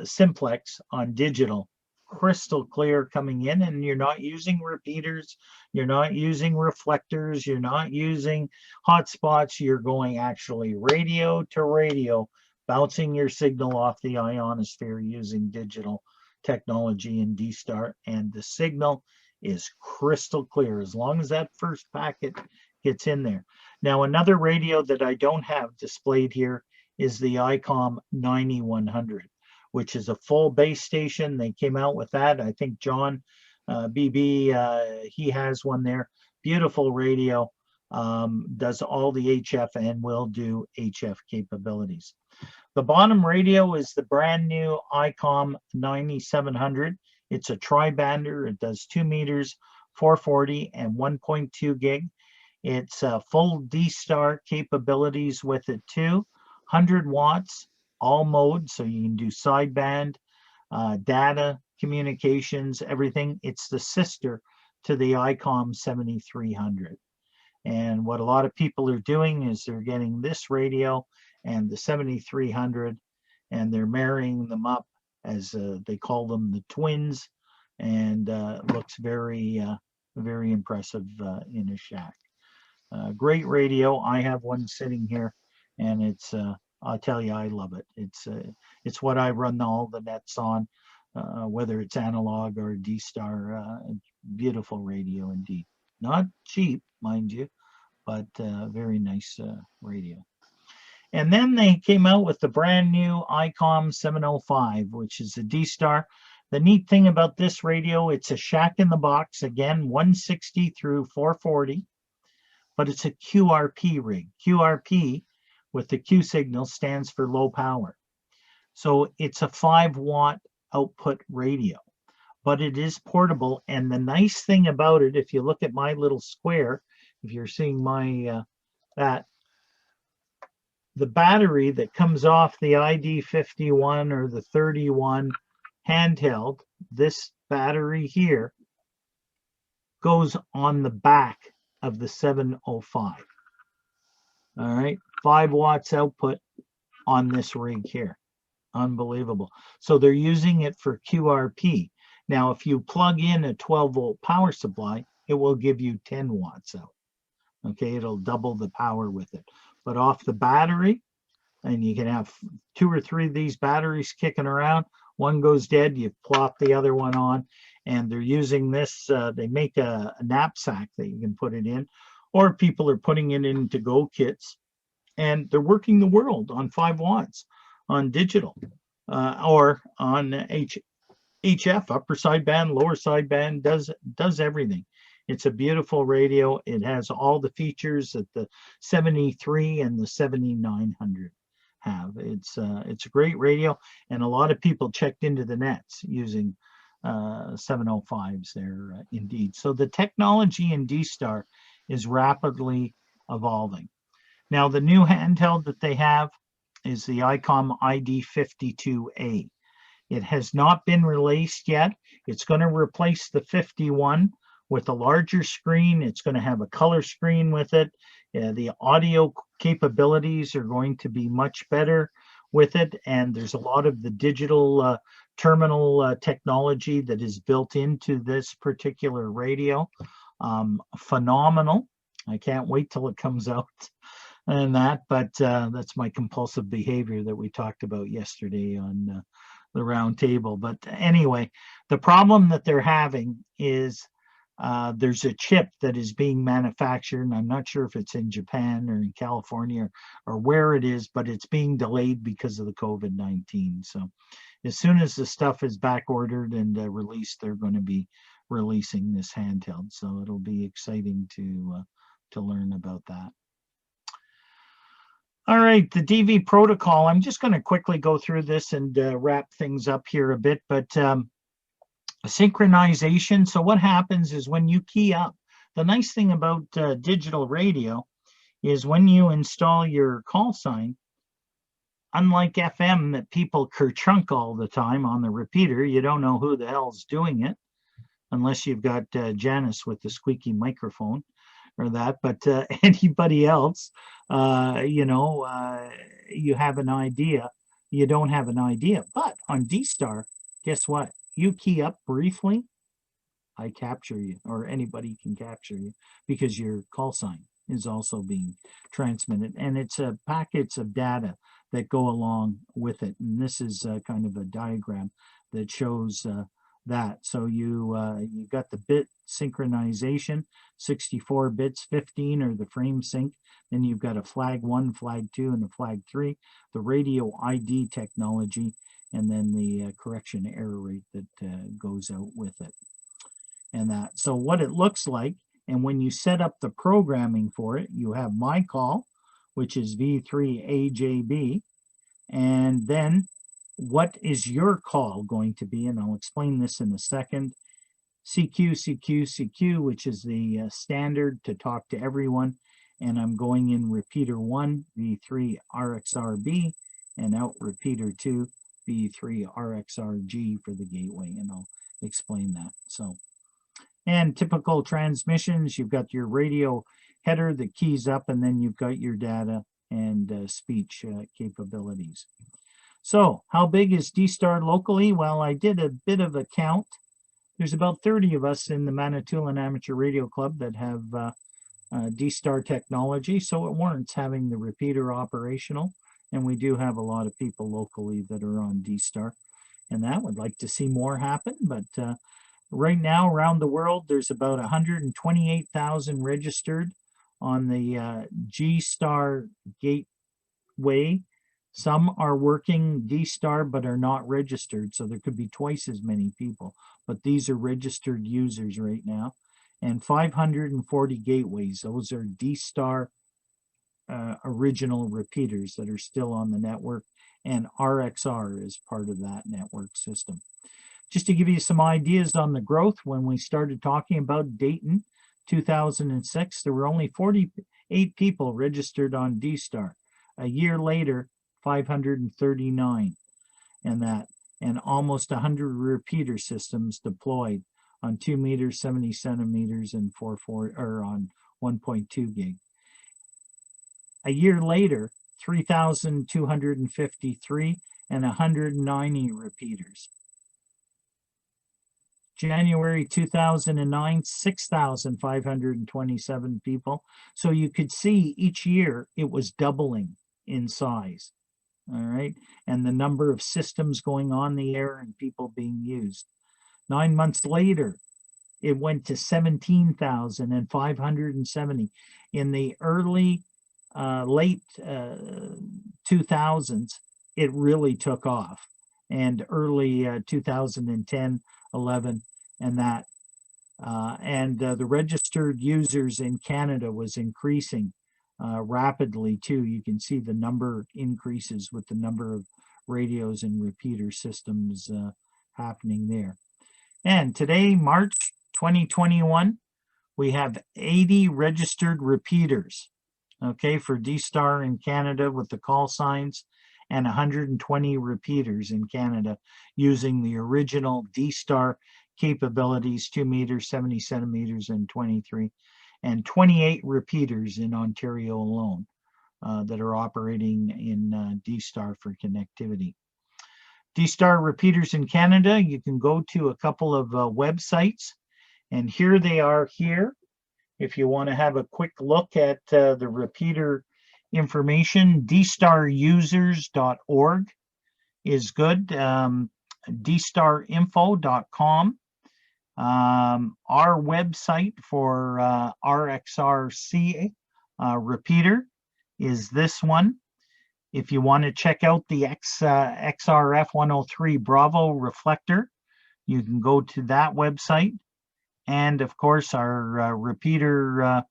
simplex on digital, crystal clear coming in, and you're not using repeaters, you're not using reflectors, you're not using hotspots, you're going actually radio to radio, bouncing your signal off the ionosphere using digital technology in Dstar, and the signal is crystal clear as long as that first packet gets in there. Now, another radio that I don't have displayed here is the ICOM 9100, which is a full base station. They came out with that. I think John BB, he has one there. Beautiful radio, does all the HF and will do HF capabilities. The bottom radio is the brand new ICOM 9700. It's a tri-bander. It does 2 meters, 440 and 1.2 gig. It's full Dstar capabilities with it too. 100 watts, all modes, so you can do sideband, data, communications, everything. It's the sister to the ICOM 7300. And what a lot of people are doing is they're getting this radio and the 7300, and they're marrying them up as they call them the twins, and looks very, very impressive in a shack. Great radio. I have one sitting here, and it's I'll tell you, I love it. It's what I run all the nets on, whether it's analog or Dstar. Beautiful radio indeed. Not cheap, mind you, but very nice radio. And then they came out with the brand new ICOM 705, which is a Dstar. The neat thing about this radio, it's a shack in the box, again, 160 through 440. but it's a QRP rig. QRP with the Q signal stands for low power. So it's a 5-watt output radio, but it is portable. And the nice thing about it, if you look at my little square, if you're seeing my, the battery that comes off the ID51 or the 31 handheld, this battery here goes on the back of the 705. All right, 5 watts output on this rig here. Unbelievable. So they're using it for QRP. Now, if you plug in a 12-volt power supply, it will give you 10 watts out. Okay, it'll double the power with it. But off the battery, and you can have 2 or 3 of these batteries kicking around. One goes dead, you plop the other one on, and they're using this. They make a knapsack that you can put it in, or people are putting it in to-go kits, and they're working the world on 5 watts on digital or on HF, upper sideband, lower sideband, does everything. It's a beautiful radio. It has all the features that the 73 and the 7900 have. It's a great radio, and a lot of people checked into the nets using 705s there indeed. So the technology in Dstar is rapidly evolving. Now the new handheld that they have is the ICOM ID52A. It has not been released yet. It's going to replace the 51 with a larger screen. It's going to have a color screen with it. The audio capabilities are going to be much better with it, and there's a lot of the digital terminal technology that is built into this particular radio. Phenomenal. I can't wait till it comes out and that, but that's my compulsive behavior that we talked about yesterday on the round table. But anyway, the problem that they're having is there's a chip that is being manufactured, and I'm not sure if it's in Japan or in California or where it is, but it's being delayed because of the COVID-19. So as soon as the stuff is back ordered and released, they're going to be releasing this handheld. So it'll be exciting to learn about that. All right, the DV protocol. I'm just going to quickly go through this and wrap things up here a bit, but synchronization. So what happens is when you key up, the nice thing about digital radio is when you install your call sign, unlike FM that people kerchunk all the time on the repeater, you don't know who the hell's doing it unless you've got Janice with the squeaky microphone or that, but anybody else, you have an idea. You don't have an idea. But on Dstar, guess what? You key up briefly, I capture you, or anybody can capture you, because your call sign is also being transmitted. And it's packets of data that go along with it. And this is kind of a diagram that shows that. So you got the bit synchronization, 64 bits, 15 are the frame sync. Then you've got a flag 1, flag 2, and a flag 3, the radio ID technology, and then the correction error rate that goes out with it. And that. So what it looks like, and when you set up the programming for it, you have my call, which is V3AJB, and then what is your call going to be? And I'll explain this in a second. CQ, CQ, CQ, which is the standard to talk to everyone. And I'm going in repeater 1, V3 RXRB, and out repeater 2, V3 RXRG for the gateway. And I'll explain that. So, and typical transmissions, you've got your radio header that keys up, and then you've got your data and speech capabilities. So how big is Dstar locally? Well, I did a bit of a count. There's about 30 of us in the Manitoulin Amateur Radio Club that have Dstar technology, so it warrants having the repeater operational. And we do have a lot of people locally that are on Dstar, and that would like to see more happen. But right now around the world, there's about 128,000 registered on the Gstar gateway. Some are working Dstar but are not registered, so there could be twice as many people. But these are registered users right now. and 540 gateways. Those are Dstar original repeaters that are still on the network, and RXR is part of that network system. Just to give you some ideas on the growth, when we started talking about Dayton 2006, there were only 48 people registered on Dstar. A year later, 539, and almost 100 repeater systems deployed on 2 meters, 70 centimeters, and 1.2 gig. A year later, 3,253 and 190 repeaters. January 2009, 6,527 people. So you could see each year it was doubling in size. All right. And the number of systems going on the air and people being used. 9 months later, it went to 17,570. In the early, late 2000s, it really took off. And early 2010, 11, and that. The registered users in Canada was increasing rapidly too. You can see the number increases with the number of radios and repeater systems happening there. And today, March 2021, we have 80 registered repeaters, okay, for Dstar in Canada with the call signs, and 120 repeaters in Canada using the original Dstar capabilities, 2 meters, 70 centimeters, and 23, and 28 repeaters in Ontario alone that are operating in Dstar for connectivity. Dstar repeaters in Canada, you can go to a couple of websites, and here they are here. If you want to have a quick look at the repeater information, dstarusers.org is good. dstarinfo.com. Our website for RXRC repeater is this one. If you want to check out the XRF 103 Bravo reflector, you can go to that website. And of course, our repeater or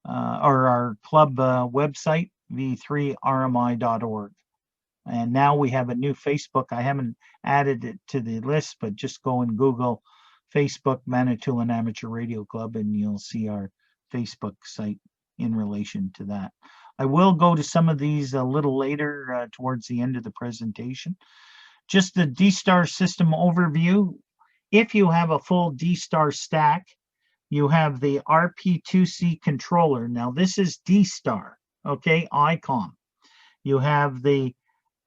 our club website, v3rmi.org. And now we have a new Facebook. I haven't added it to the list, but just go and Google Facebook Manitoulin Amateur Radio Club, and you'll see our Facebook site in relation to that. I will go to some of these a little later towards the end of the presentation. Just the Dstar system overview. If you have a full Dstar stack, you have the RP2C controller. Now this is Dstar, okay, ICOM. You have the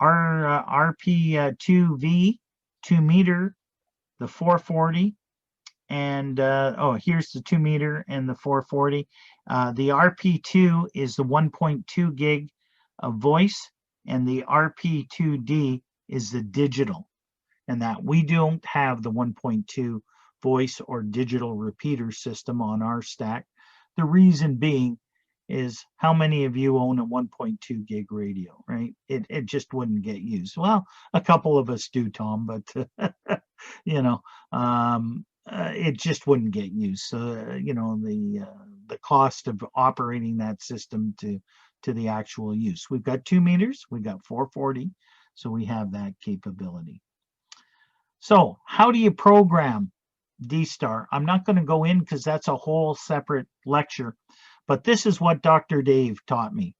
RP2V, 2 meter, the 440, and here's the 2 meter and the 440. The RP2 is the 1.2 gig of voice, and the RP2D is the digital. And that we don't have the 1.2 voice or digital repeater system on our stack. The reason being is, how many of you own a 1.2 gig radio, right? It just wouldn't get used. Well, a couple of us do, Tom, but you know, it just wouldn't get used. So you know, the cost of operating that system to the actual use. We've got 2 meters, we've got 440, so we have that capability. So how do you program Dstar? I'm not going to go in because that's a whole separate lecture, but this is what Dr. Dave taught me.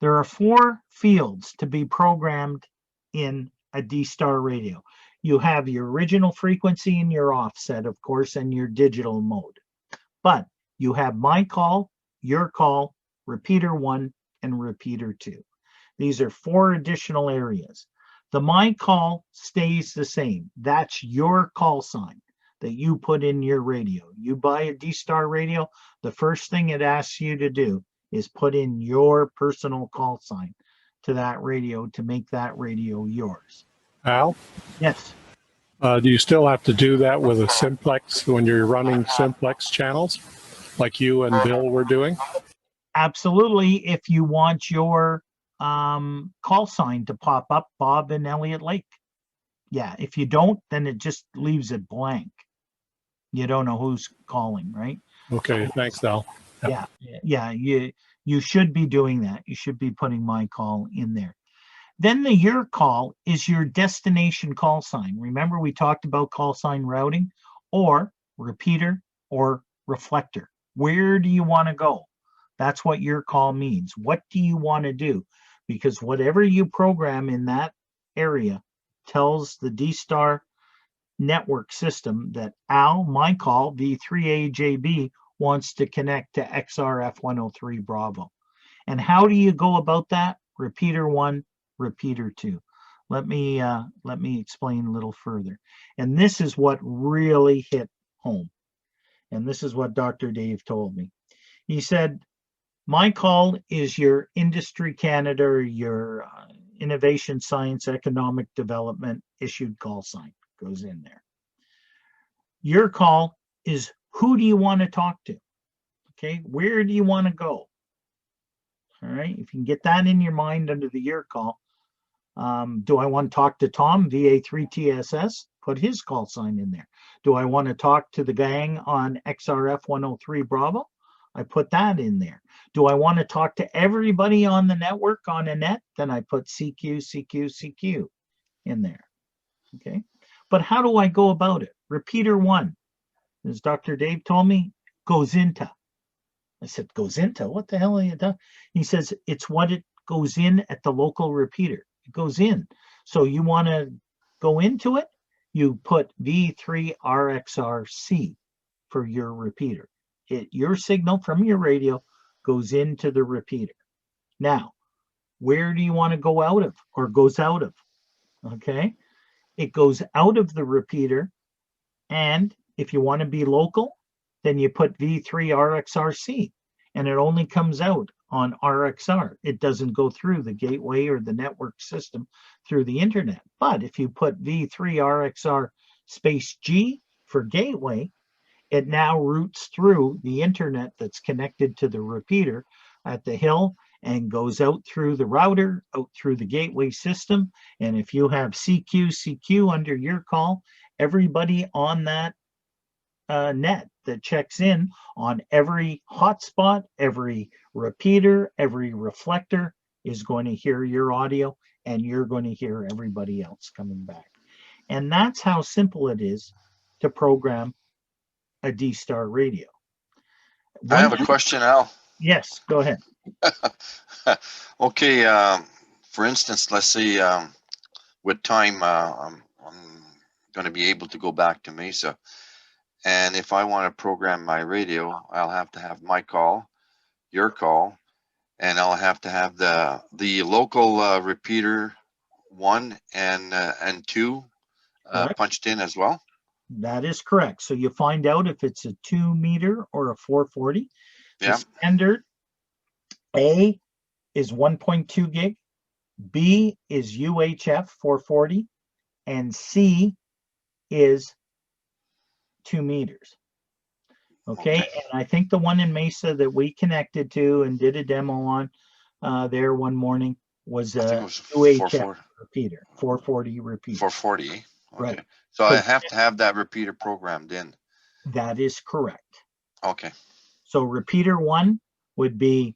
There are 4 fields to be programmed in a Dstar radio. You have your original frequency and your offset, of course, and your digital mode. But you have my call, your call, repeater 1, and repeater 2. These are 4 additional areas. The my call stays the same. That's your call sign that you put in your radio. You buy a Dstar radio, the first thing it asks you to do is put in your personal call sign to that radio to make that radio yours. Al? Yes. Do you still have to do that with a simplex when you're running simplex channels like you and Bill were doing? Absolutely. If you want your call sign to pop up, Bob and Elliott Lake. Yeah, if you don't, then it just leaves it blank. You don't know who's calling, right? Okay, thanks, Al. Yeah, you should be doing that. You should be putting my call in there. Then the your call is your destination call sign. Remember we talked about call sign routing, or repeater or reflector. Where do you want to go? That's what your call means. What do you want to do? Because whatever you program in that area tells the Dstar network system that Al, my call, V3AJB, wants to connect to XRF 103 Bravo. And how do you go about that? Repeater 1, repeater 2. Let me explain a little further. And this is what really hit home. And this is what Dr. Dave told me. He said, my call is your Industry Canada, or your Innovation Science Economic Development issued call sign. Goes in there. Your call is, who do you want to talk to? Okay, where do you want to go? All right, if you can get that in your mind under the your call. Do I want to talk to Tom, VA3TSS? Put his call sign in there. Do I want to talk to the gang on XRF 103 Bravo? I put that in there. Do I want to talk to everybody on the network on a net? Then I put CQ, CQ, CQ in there. Okay, but how do I go about it? Repeater 1, as Dr. Dave told me, goes into. I said, goes into? What the hell are you doing? He says, it's what it goes in at the local repeater. It goes in. So you want to go into it, you put V3RXRC for your repeater. Your signal from your radio goes into the repeater. Now, where do you want to go out of, or goes out of? Okay, it goes out of the repeater, and if you want to be local, then you put V3RXRC, and it only comes out on RXR. It doesn't go through the gateway or the network system through the internet. But if you put V3RXR space G for gateway, it now routes through the internet that's connected to the repeater at the hill and goes out through the router, out through the gateway system. And if you have CQ under your call, everybody on that net that checks in on every hotspot, every repeater, every reflector is going to hear your audio, and you're going to hear everybody else coming back. And that's how simple it is to program a Dstar radio. I have a question, Al. Yes, go ahead. Okay, for instance, let's say with time, I'm going to be able to go back to Mesa. And if I want to program my radio, I'll have to have my call, your call, and I'll have to have the local repeater 1 and 2 punched in as well. That is correct. So you find out if it's a 2 meter or a 440. Yeah. The standard A is 1.2 gig, B is UHF 440, and C is 2 meters. Okay, and I think the one in Mesa that we connected to and did a demo on there one morning was a UHF repeater, 440 repeater. 440, okay. Right. So I have to have that repeater programmed in. That is correct. Okay. So repeater 1 would be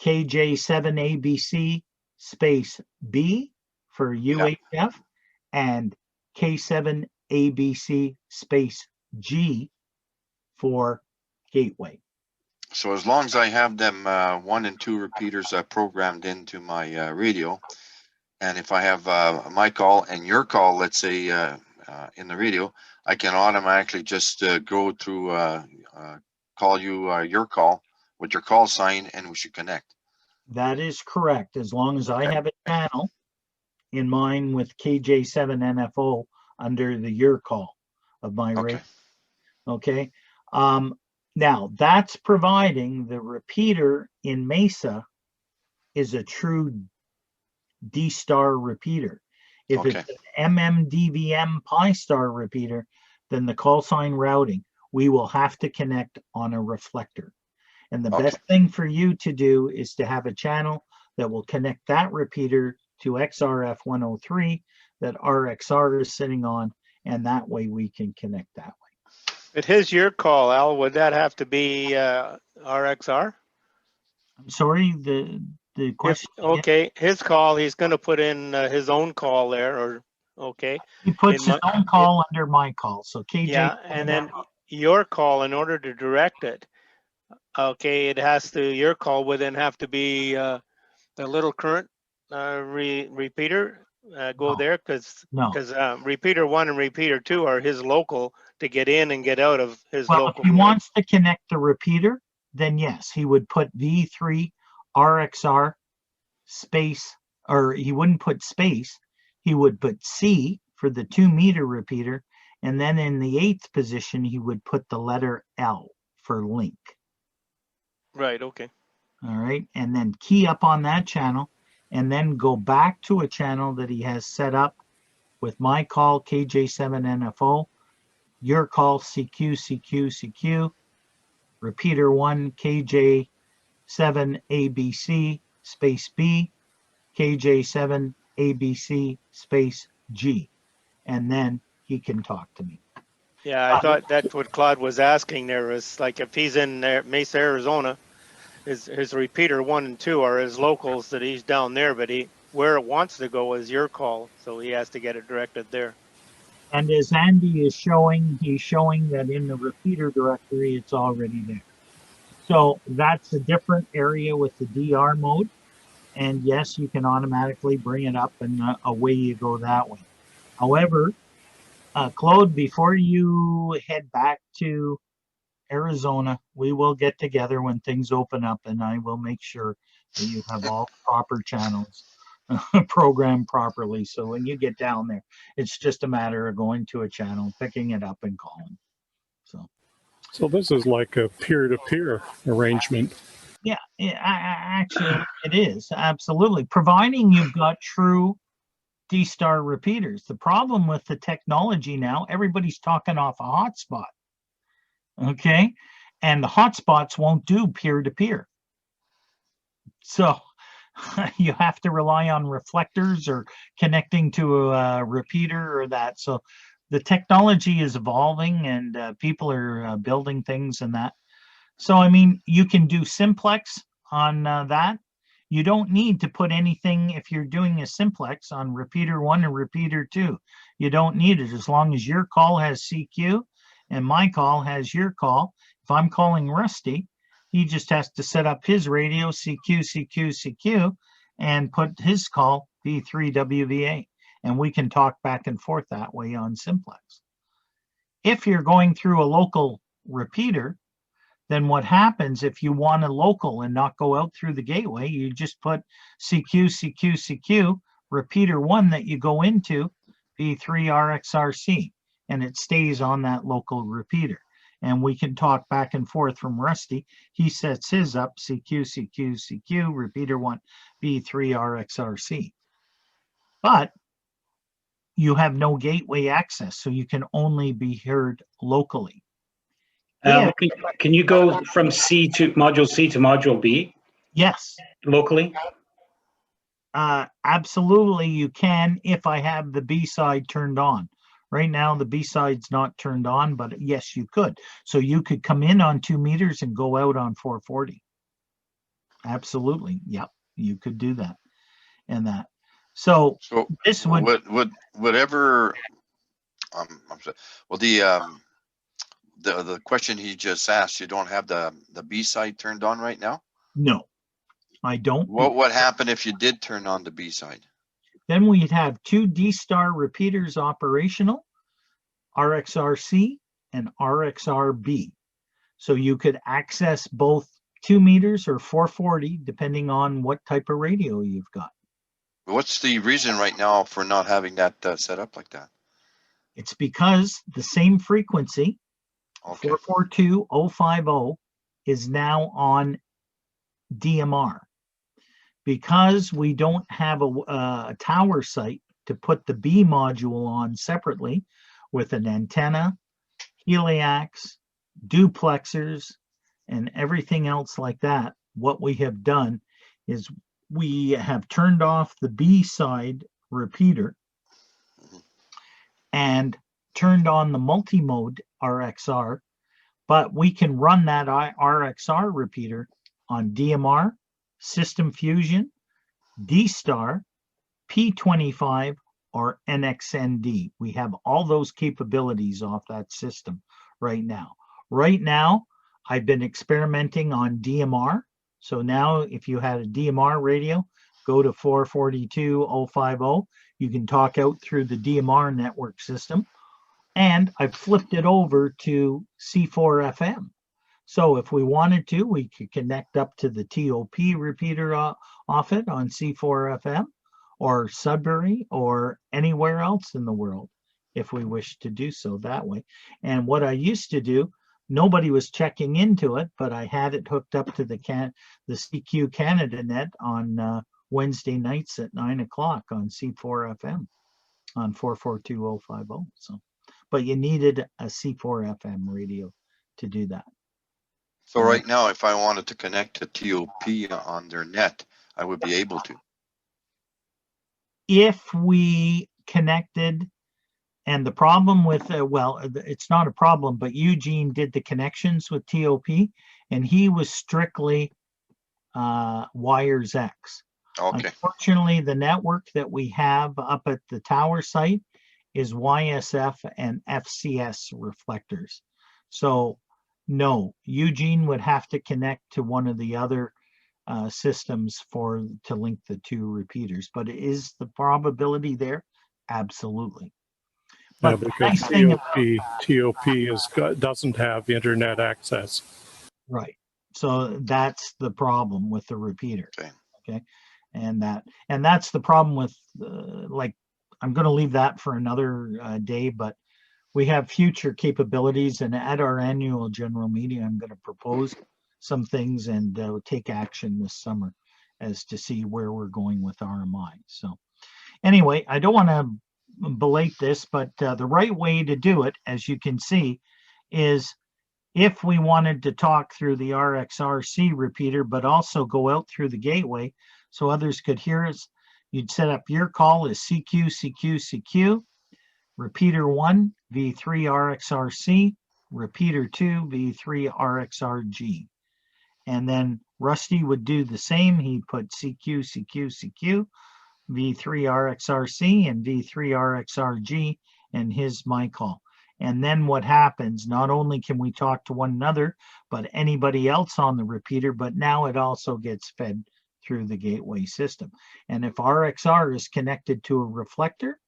KJ7ABC space B for UHF, and K7ABC space G for gateway. So as long as I have them 1 and 2 repeaters programmed into my radio, and if I have my call and your call, let's say in the radio, I can automatically just go through call you your call with your call sign, and we should connect. That is correct, as long as I have a channel in mind with KJ7NFO under the your call of my radio. Okay. Now that's providing the repeater in Mesa is a true Dstar repeater. If it's an MMDVM Pi Star repeater, then the call sign routing, we will have to connect on a reflector. And the best thing for you to do is to have a channel that will connect that repeater to XRF 103 that RXR is sitting on, and that way we can connect that way. If it is your call, Al, would that have to be RXR? I'm sorry, the question again? Okay, his call, he's going to put in his own call there, or okay. He puts in his own call under my call, so KJ. Yeah, and then your call, in order to direct it, okay, it has to, your call would then have to be the little current repeater go No. there, because No. repeater 1 and repeater 2 are his local to get in and get out of his Well, local. if he wants to connect the repeater, then yes, he would put V3 RXR space, or he wouldn't put space, he would put C for the 2-meter repeater, and then in the 8th position, he would put the letter L for link. Right, okay. All right, and then key up on that channel, and then go back to a channel that he has set up with my call KJ7NFO, your call CQ, repeater 1 KJ7ABC space B, KJ7ABC space G, and then he can talk to me. Yeah, I thought that's what Claude was asking there, is like if he's in Mesa, Arizona, his repeater 1 and 2 are his locals that he's down there, but where it wants to go is your call, so he has to get it directed there. And as Andy is showing, he's showing that in the repeater directory, it's already there. So that's a different area with the DR mode. And yes, you can automatically bring it up and away you go that way. However, Claude, before you head back to Arizona, we will get together when things open up, and I will make sure that you have all proper channels programmed properly. So when you get down there, it's just a matter of going to a channel, picking it up and calling. So this is like a peer-to-peer arrangement. Yeah, actually it is, absolutely, providing you've got true Dstar repeaters. The problem with the technology now, everybody's talking off a hotspot. Okay, and the hotspots won't do peer-to-peer. So you have to rely on reflectors or connecting to a repeater or that. So the technology is evolving, and people are building things and that. So, I mean, you can do simplex on that. You don't need to put anything if you're doing a simplex on repeater 1 and repeater 2. You don't need it as long as your call has CQ and my call has your call. If I'm calling Rusty, he just has to set up his radio CQ and put his call B3WVA, and we can talk back and forth that way on simplex. If you're going through a local repeater, then what happens if you want a local and not go out through the gateway, you just put CQ, repeater 1 that you go into, B3RXRC, and it stays on that local repeater. And we can talk back and forth from Rusty. He sets his up, CQ, repeater 1, B3RXRC. But you have no gateway access, so you can only be heard locally. Can you go from C to module B? Yes. Locally? Absolutely, you can if I have the B side turned on. Right now, the B side's not turned on, but yes, you could. So you could come in on 2 meters and go out on 440. Absolutely. Yep, you could do that and that. So this would whatever. I'm sorry. Well, the question he just asked, you don't have the B side turned on right now? No, I don't. What would happen if you did turn on the B side? Then we'd have 2 Dstar repeaters operational, RXRC and RXRB. So you could access both 2 meters or 440, depending on what type of radio you've got. What's the reason right now for not having that set up like that? It's because the same frequency, Okay. 442050, is now on DMR. Because we don't have a tower site to put the B module on separately with an antenna, heliacs, duplexers, and everything else like that, what we have done is we have turned off the B side repeater and turned on the multi-mode RXR but we can run that RXR repeater on DMR, System Fusion, Dstar, P25, or NXND. We have all those capabilities off that system right now. Right now, I've been experimenting on DMR. So now if you had a DMR radio, go to 442.050. You can talk out through the DMR network system. And I've flipped it over to C4 FM. So if we wanted to, we could connect up to the TOP repeater off it on C4 FM or Sudbury or anywhere else in the world if we wish to do so that way. And what I used to do, nobody was checking into it, but I had it hooked up to the CQ Canada net on Wednesday nights at 9 o'clock on C4 FM on 442.050. So, but you needed a C4 FM radio to do that. So right now, if I wanted to connect to TOP on their net, I would be able to. If we connected, and the problem with, well, it's not a problem, but Eugene did the connections with TOP, and he was strictly Wires X. Okay. Unfortunately, the network that we have up at the tower site is YSF and FCS reflectors. So no, Eugene would have to connect to one of the other systems to link the two repeaters. But is the probability there? Absolutely. Yeah, But the because nice thing TOP doesn't have internet access. right. So that's the problem with the repeater. Okay. And that's the problem with like, I'm going to leave that for another day, but we have future capabilities, and at our annual general meeting, I'm going to propose some things and take action this summer as to see where we're going with RMI. So anyway, I don't want to belate this, but the right way to do it, as you can see, is if we wanted to talk through the RXRC repeater, but also go out through the gateway so others could hear us, you'd set up your call as CQ, CQ, CQ, repeater 1, V3 RXRC, repeater 2, V3 RXRG. And then Rusty would do the same. He'd put CQ, CQ, CQ, V3 RXRC, and V3 RXRG, and his my call. And then what happens, not only can we talk to one another, but anybody else on the repeater, but now it also gets fed through the gateway system. And if RXR is connected to a reflector,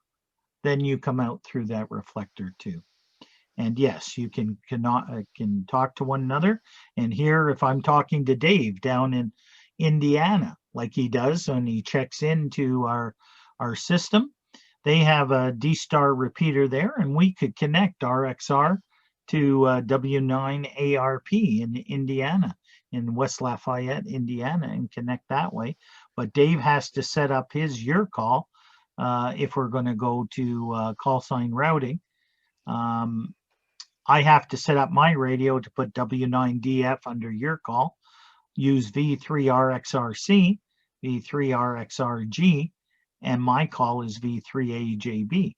then you come out through that reflector too. And yes, you can talk to one another. And here, if I'm talking to Dave down in Indiana, like he does when he checks into our system, they have a Dstar repeater there, and we could connect RXR to W9ARP in Indiana, in West Lafayette, Indiana, and connect that way. But Dave has to set up his your call if we're going to go to call sign routing. I have to set up my radio to put W9DF under your call, use V3RXRC, V3RXRG, and my call is V3AJB.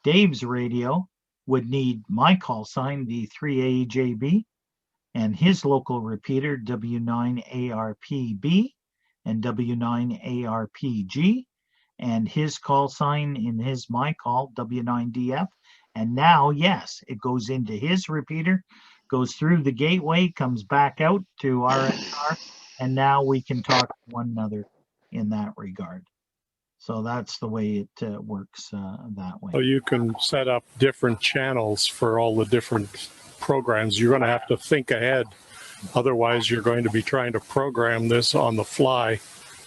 Dave's radio would need my call sign, V3AJB, and his local repeater, W9ARPB and W9ARPG, and his call sign in his my call, W9DF. And now, yes, it goes into his repeater, goes through the gateway, comes back out to RXR, and now we can talk to one another in that regard. So that's the way it works that way. So you can set up different channels for all the different programs. You're going to have to think ahead. Otherwise, you're going to be trying to program this on the fly,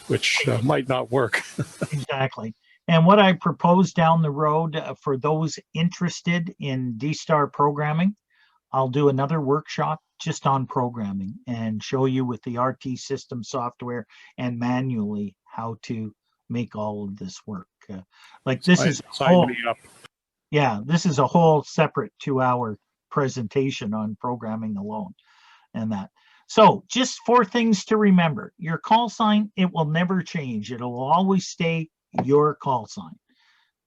which might not work. Exactly. And what I propose down the road for those interested in Dstar programming, I'll do another workshop just on programming and show you with the RT system software and manually how to make all of this work. Like this is sign me up. Yeah, this is a whole separate 2-hour presentation on programming alone and that. So just 4 things to remember. Your call sign, it will never change. It'll always stay your call sign.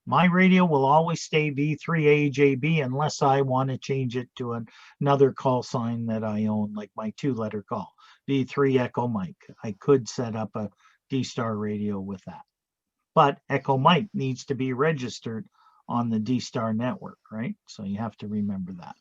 My radio will always stay V3AJB unless I want to change it to another call sign that I own, like my 2-letter call, V3 Echo Mike. I could set up a Dstar radio with that. But Echo Mike needs to be registered on the Dstar network, right? So you have to remember that.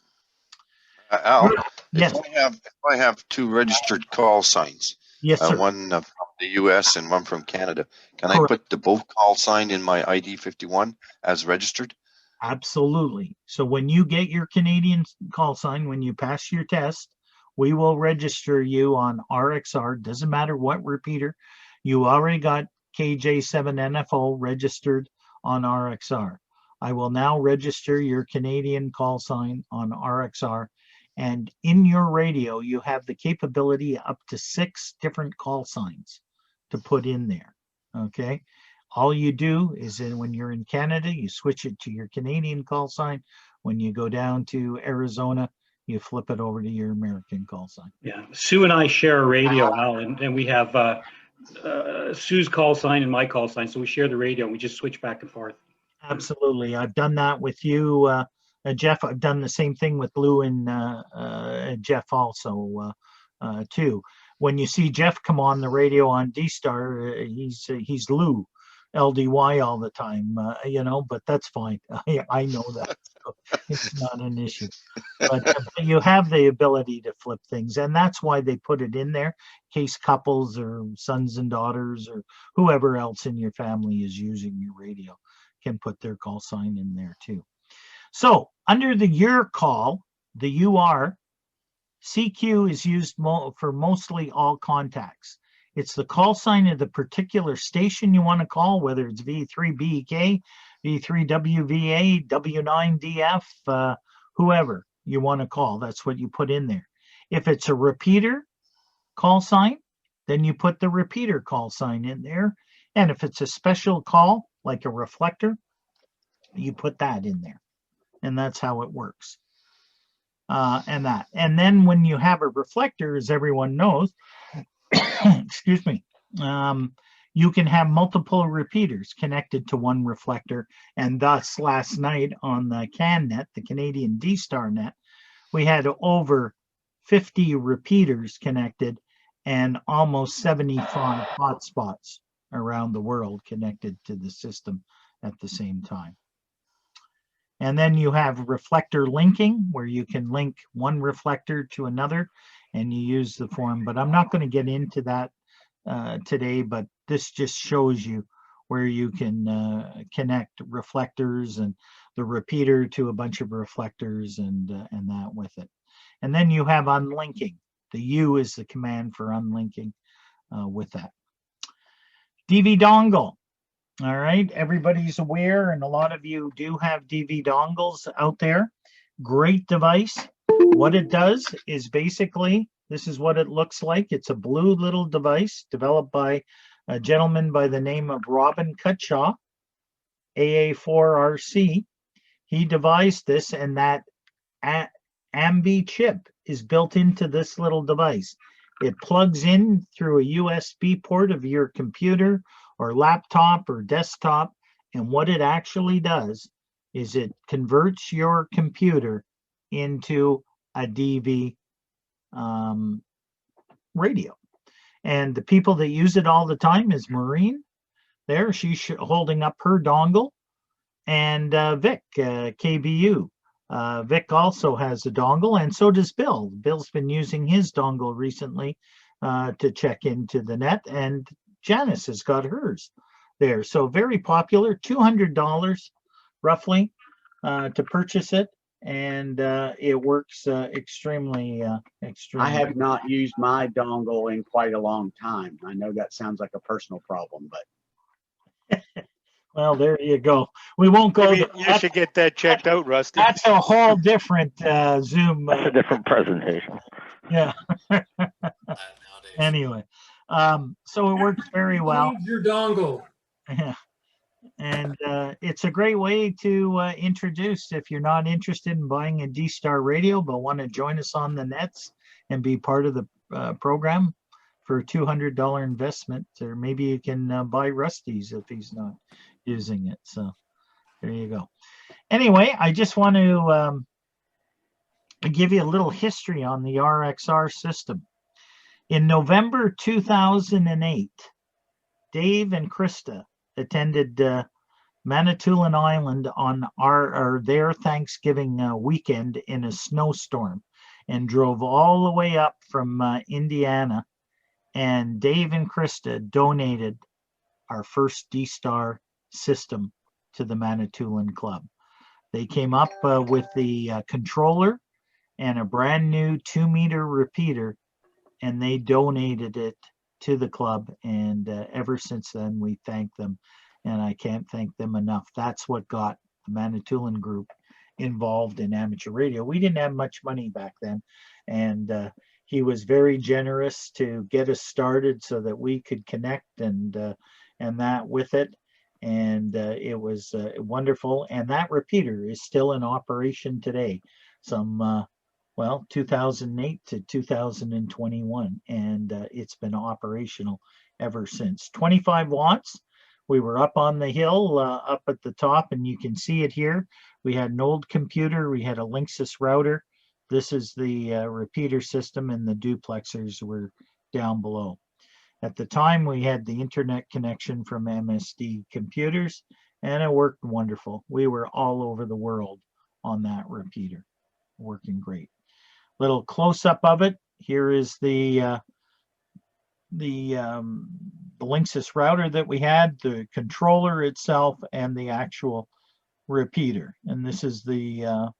Al, Yes. if I have 2 registered call signs, Yes, sir. one from the US and one from Canada, can I Correct. put the both call sign in my ID 51 as registered? Absolutely. So when you get your Canadian call sign, when you pass your test, we will register you on RXR. Doesn't matter what repeater. You already got KJ7NFO registered on RXR. I will now register your Canadian call sign on RXR. And in your radio, you have the capability up to 6 different call signs to put in there. Okay. All you do is when you're in Canada, you switch it to your Canadian call sign. When you go down to Arizona, you flip it over to your American call sign. Yeah, Sue and I share a radio, Al, and we have Sue's call sign and my call sign, so we share the radio and we just switch back and forth. Absolutely. I've done that with you, Jeff. I've done the same thing with Lou and Jeff also, too. When you see Jeff come on the radio on Dstar, he's Lou, LDY all the time, but that's fine. I know that, so it's not an issue. But you have the ability to flip things, and that's why they put it in there, in case couples or sons and daughters or whoever else in your family is using your radio can put their call sign in there too. So under the your call, the UR, CQ is used for mostly all contacts. It's the call sign of the particular station you want to call, whether it's V3BEK, V3WVA, W9DF, whoever you want to call. That's what you put in there. If it's a repeater call sign, then you put the repeater call sign in there. And if it's a special call, like a reflector, you put that in there. And that's how it works. And then when you have a reflector, as everyone knows, excuse me, you can have multiple repeaters connected to one reflector. And thus last night on the CanNet, the Canadian Dstar net, we had over 50 repeaters connected and almost 75 hotspots around the world connected to the system at the same time. And then you have reflector linking, where you can link one reflector to another and you use the form. But I'm not going to get into that today, but this just shows you where you can connect reflectors and the repeater to a bunch of reflectors and that with it. And then you have unlinking. The U is the command for unlinking with that. DV dongle. All right, everybody's aware, and a lot of you do have DV dongles out there. Great device. What it does is basically, this is what it looks like. It's a blue little device developed by a gentleman by the name of Robin Cutshaw, AA4RC. He devised this, and that AMBI chip is built into this little device. It plugs in through a USB port of your computer or laptop or desktop, and what it actually does is it converts your computer into a DV radio. And the people that use it all the time is Maureen. There, she's holding up her dongle, and Vic, KBU. Vic also has a dongle, and so does Bill. Bill's been using his dongle recently to check into the net, and Janice has got hers there. So very popular, $200 roughly to purchase it. And it works extremely. I have not used my dongle in quite a long time. I know that sounds like a personal problem, but. Well, there you go. We won't go. You should get that checked out, Rusty. That's a whole different Zoom. That's a different presentation. Yeah. Anyway. So it works very well. Use your dongle. Yeah. And it's a great way to introduce, if you're not interested in buying a Dstar radio, but want to join us on the nets and be part of the program for a $200 investment, or maybe you can buy Rusty's if he's not using it. So There you go. Anyway, I just want to give you a little history on the RXR system. In November 2008, Dave and Krista attended Manitoulin Island on their Thanksgiving weekend in a snowstorm, and drove all the way up from Indiana. And Dave and Krista donated our first Dstar system to the Manitoulin Club. They came up with the controller and a brand new 2-meter repeater, and they donated it to the club. And ever since then, we thank them, and I can't thank them enough. That's what got the Manitoulin group involved in amateur radio. We didn't have much money back then, and he was very generous to get us started so that we could connect and that with it. And it was wonderful. And that repeater is still in operation today, some 2008 to 2021, and it's been operational ever since. 25 watts. We were up on the hill, up at the top, and you can see it here. We had an old computer. We had a Linksys router. This is the repeater system, and the duplexers were down below. At the time, we had the internet connection from MSD computers, and it worked wonderful. We were all over the world on that repeater, working great. Little close-up of it. Here is the Linksys router that we had, the controller itself, and the actual repeater. And this is the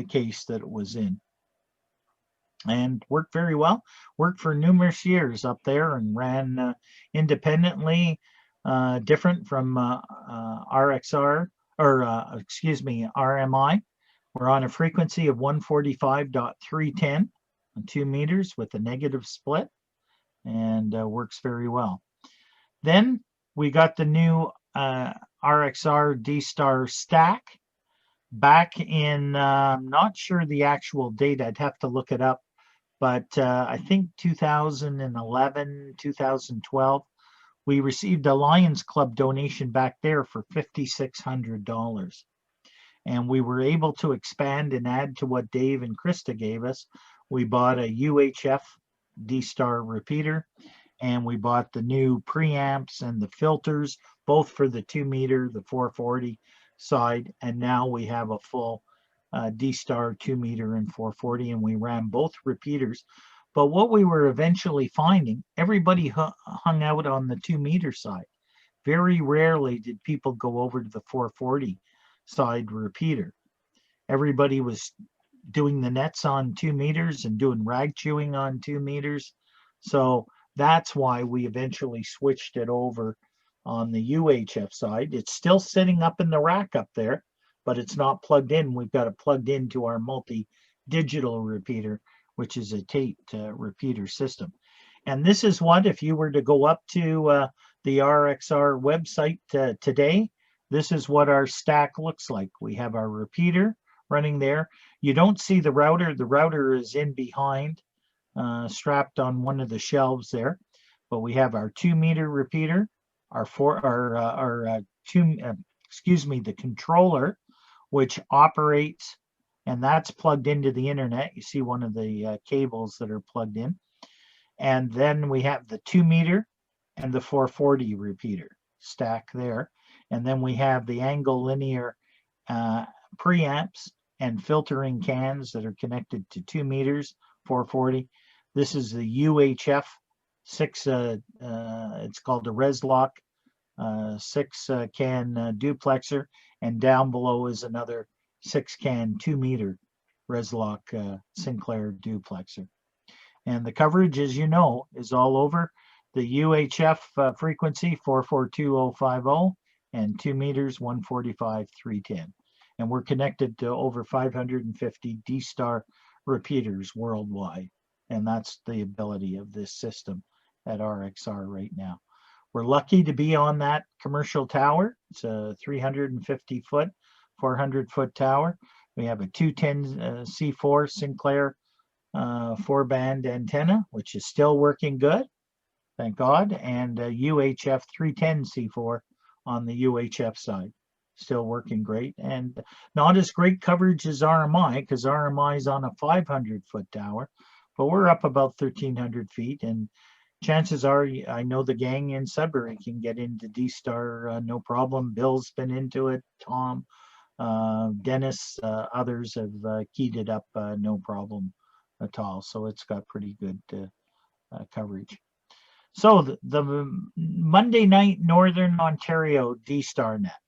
case that it was in. And worked very well. Worked for numerous years up there and ran independently, different from RXR, or excuse me, RMI. We're on a frequency of 145.310 on 2 meters with a negative split, and works very well. Then we got the new RXR Dstar stack back in, not sure the actual date, I'd have to look it up, but I think 2011, 2012, we received a Lions Club donation back there for $5,600. And we were able to expand and add to what Dave and Krista gave us. We bought a UHF Dstar repeater, and we bought the new preamps and the filters, both for the 2-meter, the 440 side, and now we have a full Dstar 2-meter and 440, and we ran both repeaters. But what we were eventually finding, everybody hung out on the 2-meter side. Very rarely did people go over to the 440 side repeater. Everybody was doing the nets on 2 meters and doing rag chewing on 2 meters. So that's why we eventually switched it over on the UHF side. It's still sitting up in the rack up there, but it's not plugged in. We've got it plugged into our multi-digital repeater, which is a taped repeater system. And this is what, if you were to go up to the RXR website today, this is what our stack looks like. We have our repeater running there. You don't see the router. The router is in behind, strapped on one of the shelves there. But we have our 2-meter repeater, the controller, which operates, and that's plugged into the internet. You see one of the cables that are plugged in. And then we have the 2-meter and the 440 repeater stack there. And then we have the angle linear preamps and filtering cans that are connected to 2 meters, 440. This is the UHF 6, it's called a Reslock 6-can duplexer. And down below is another 6-can 2-meter Reslock Sinclair duplexer. And the coverage, as you know, is all over. The UHF frequency 442050 and 2 meters 145.310. And we're connected to over 550 Dstar repeaters worldwide. And that's the ability of this system at RXR right now. We're lucky to be on that commercial tower. It's a 350-foot, 400-foot tower. We have a 210 C4 Sinclair 4-band antenna, which is still working good, thank God, and a UHF 310 C4 on the UHF side. still working great, and not as great coverage as RMI, because RMI is on a 500-foot tower, but we're up about 1,300 feet, and chances are, I know the gang in Sudbury can get into Dstar no problem. Bill's been into it, Tom, Dennis, others have keyed it up no problem at all. So it's got pretty good coverage. So the Monday night Northern Ontario Dstar net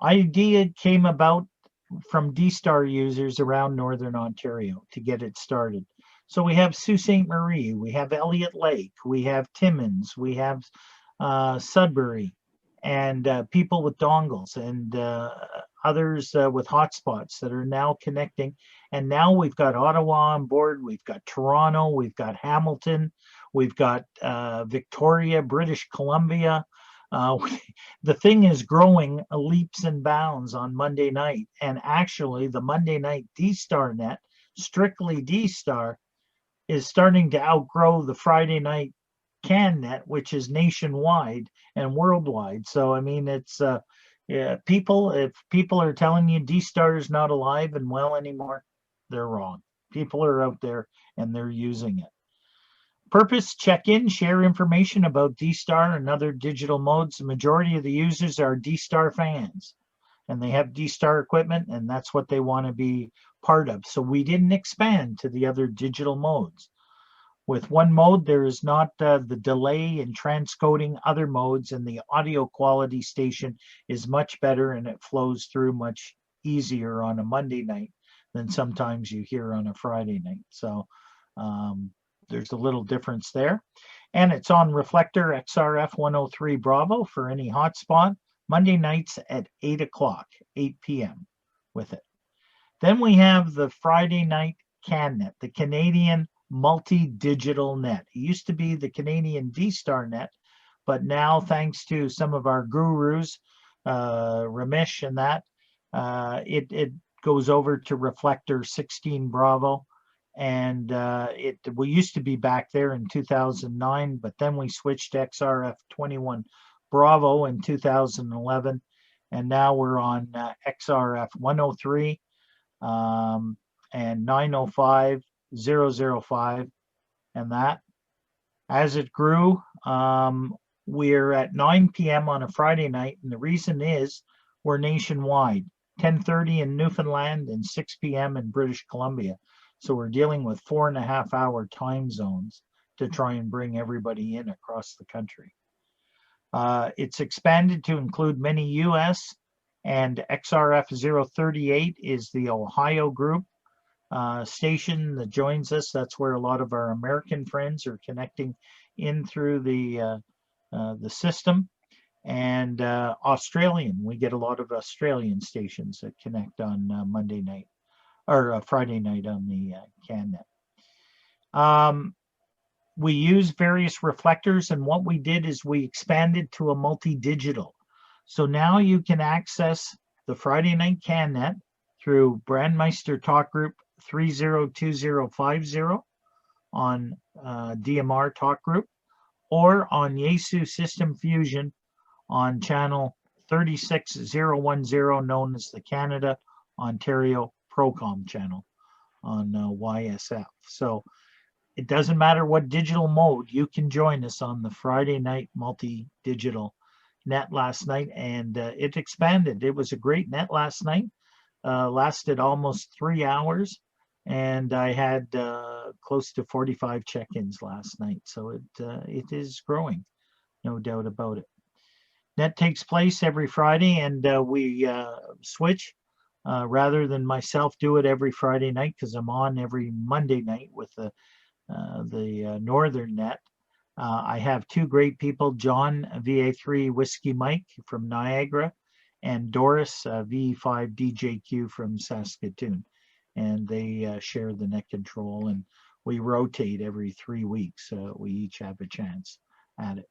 idea came about from Dstar users around Northern Ontario to get it started. So we have Sault Ste. Marie, we have Elliott Lake, we have Timmins, we have Sudbury, and people with dongles, and others with hotspots that are now connecting. And now we've got Ottawa on board, we've got Toronto, we've got Hamilton, we've got Victoria, British Columbia. The thing is growing leaps and bounds on Monday night. And actually, the Monday night Dstar net, strictly Dstar, is starting to outgrow the Friday night CAN net, which is nationwide and worldwide. So, I mean, it's if people are telling you Dstar is not alive and well anymore, they're wrong. People are out there and they're using it. Purpose, check in, share information about Dstar and other digital modes. The majority of the users are Dstar fans, and they have Dstar equipment, and that's what they want to be part of. So we didn't expand to the other digital modes. With one mode, there is not the delay in transcoding other modes, and the audio quality station is much better, and it flows through much easier on a Monday night than sometimes you hear on a Friday night. So there's a little difference there. And it's on Reflector XRF 103 Bravo for any hotspot, Monday nights at 8 o'clock, 8 p.m. with it. Then we have the Friday night CanNet, the Canadian multi-digital net. It used to be the Canadian Dstar net, but now thanks to some of our gurus, Ramesh and that, it goes over to Reflector 16 Bravo. And we used to be back there in 2009, but then we switched to XRF 21 Bravo in 2011, and now we're on XRF 103 and 905, 005, and that. As it grew, we're at 9 p.m. on a Friday night, and the reason is we're nationwide, 10:30 in Newfoundland and 6 p.m. in British Columbia. So we're dealing with 4.5-hour time zones to try and bring everybody in across the country. It's expanded to include many US, and XRF 038 is the Ohio group station that joins us. That's where a lot of our American friends are connecting in through the system. And Australian, we get a lot of Australian stations that connect on Monday night. Or Friday night on the CanNet. We use various reflectors, and what we did is we expanded to a multi-digital. So now you can access the Friday night CanNet through Brandmeister Talk Group 302050 on DMR Talk Group, or on Yaesu System Fusion on channel 36010, known as the Canada Ontario Procom channel on YSF. So it doesn't matter what digital mode, you can join us on the Friday night multi-digital net last night, and it expanded. It was a great net last night, lasted almost 3 hours, and I had close to 45 check-ins last night. So it is growing, no doubt about it. Net takes place every Friday, and we switch. Rather than myself do it every Friday night, because I'm on every Monday night with the Northern Net. I have two great people, John VA3 Whiskey Mike from Niagara, and Doris VE5 DJQ from Saskatoon, and they share the net control, and we rotate every 3 weeks. We each have a chance at it.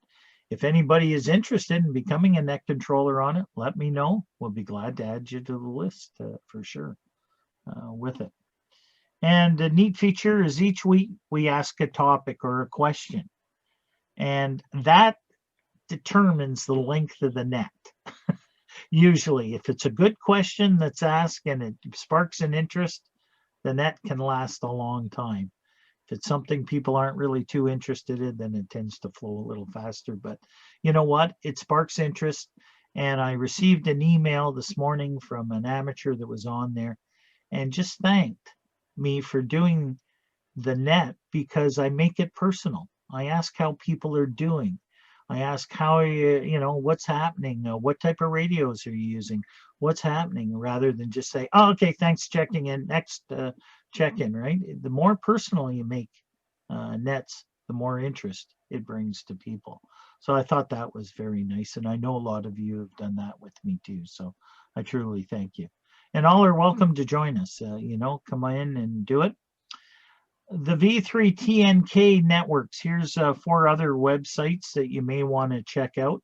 If anybody is interested in becoming a net controller on it, let me know. We'll be glad to add you to the list for sure with it. And a neat feature is each week we ask a topic or a question, and that determines the length of the net. Usually, if it's a good question that's asked and it sparks an interest, then that can last a long time. If it's something people aren't really too interested in, then it tends to flow a little faster. But you know what? It sparks interest. And I received an email this morning from an amateur that was on there and just thanked me for doing the net because I make it personal. I ask how people are doing. I ask how you know, what's happening? What type of radios are you using? What's happening? Rather than just say, oh, okay, thanks, checking in. Next check-in, right? The more personal you make nets, the more interest it brings to people. So I thought that was very nice. And I know a lot of you have done that with me too. So I truly thank you. And all are welcome to join us. You know, come in and do it. The V3TNK networks. Here's 4 other websites that you may want to check out.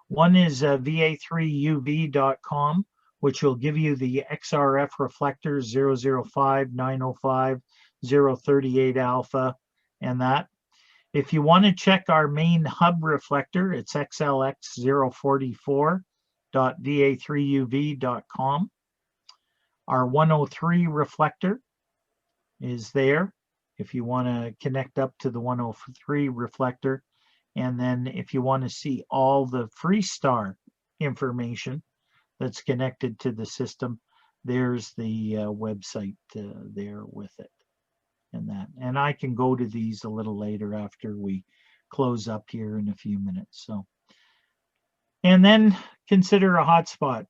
One is va3uv.com, which will give you the XRF reflectors 005, 905, 038 alpha, and that. If you want to check our main hub reflector, it's xlx044.va3uv.com. Our 103 reflector is there if you want to connect up to the 103 reflector. And then if you want to see all the Freestar information that's connected to the system, there's the website there with it. And I can go to these a little later after we close up here in a few minutes. So, and then consider a hotspot.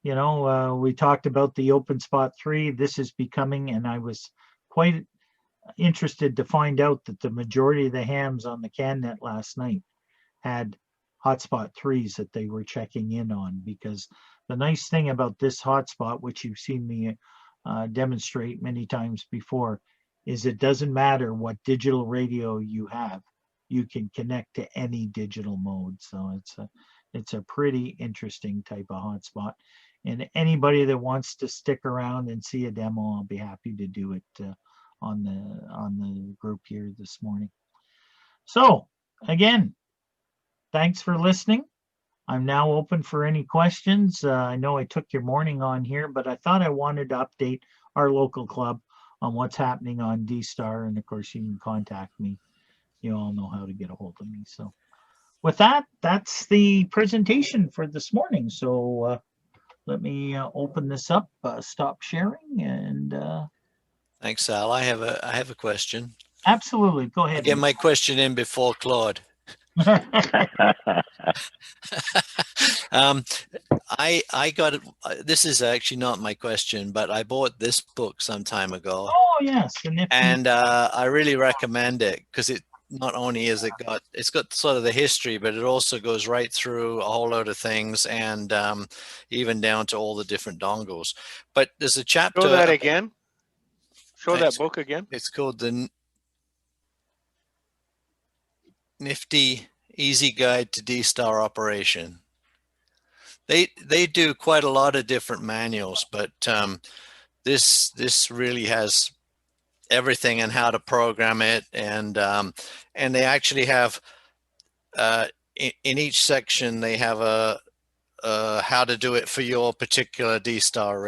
You know, we talked about the OpenSpot 3. This is becoming, and I was quite interested to find out that the majority of the hams on the CanNet last night had hotspot 3s that they were checking in on, because the nice thing about this hotspot, which you've seen me demonstrate many times before, is it doesn't matter what digital radio you have. You can connect to any digital mode. So it's a pretty interesting type of hotspot. And anybody that wants to stick around and see a demo, I'll be happy to do it on the group here this morning. So again, thanks for listening. I'm now open for any questions. I know I took your morning on here, but I thought I wanted to update our local club on what's happening on Dstar. And of course, you can contact me. You all know how to get a hold of me. So with that, that's the presentation for this morning. So let me open this up, stop sharing, and thanks, Al. I have a question. Absolutely, go ahead. I'll get my question in before Claude. I got it. This is actually not my question, but I bought this book some time ago. Oh yes, and I really recommend it because it not only is it's got sort of the history, but it also goes right through a whole load of things, and even down to all the different dongles. But there's a chapter. Show that again. Show Thanks. that book again. It's called the Nifty Easy Guide to Dstar Operation. They do quite a lot of different manuals, but this really has everything and how to program it, and they actually have in each section they have a how to do it for your particular Dstar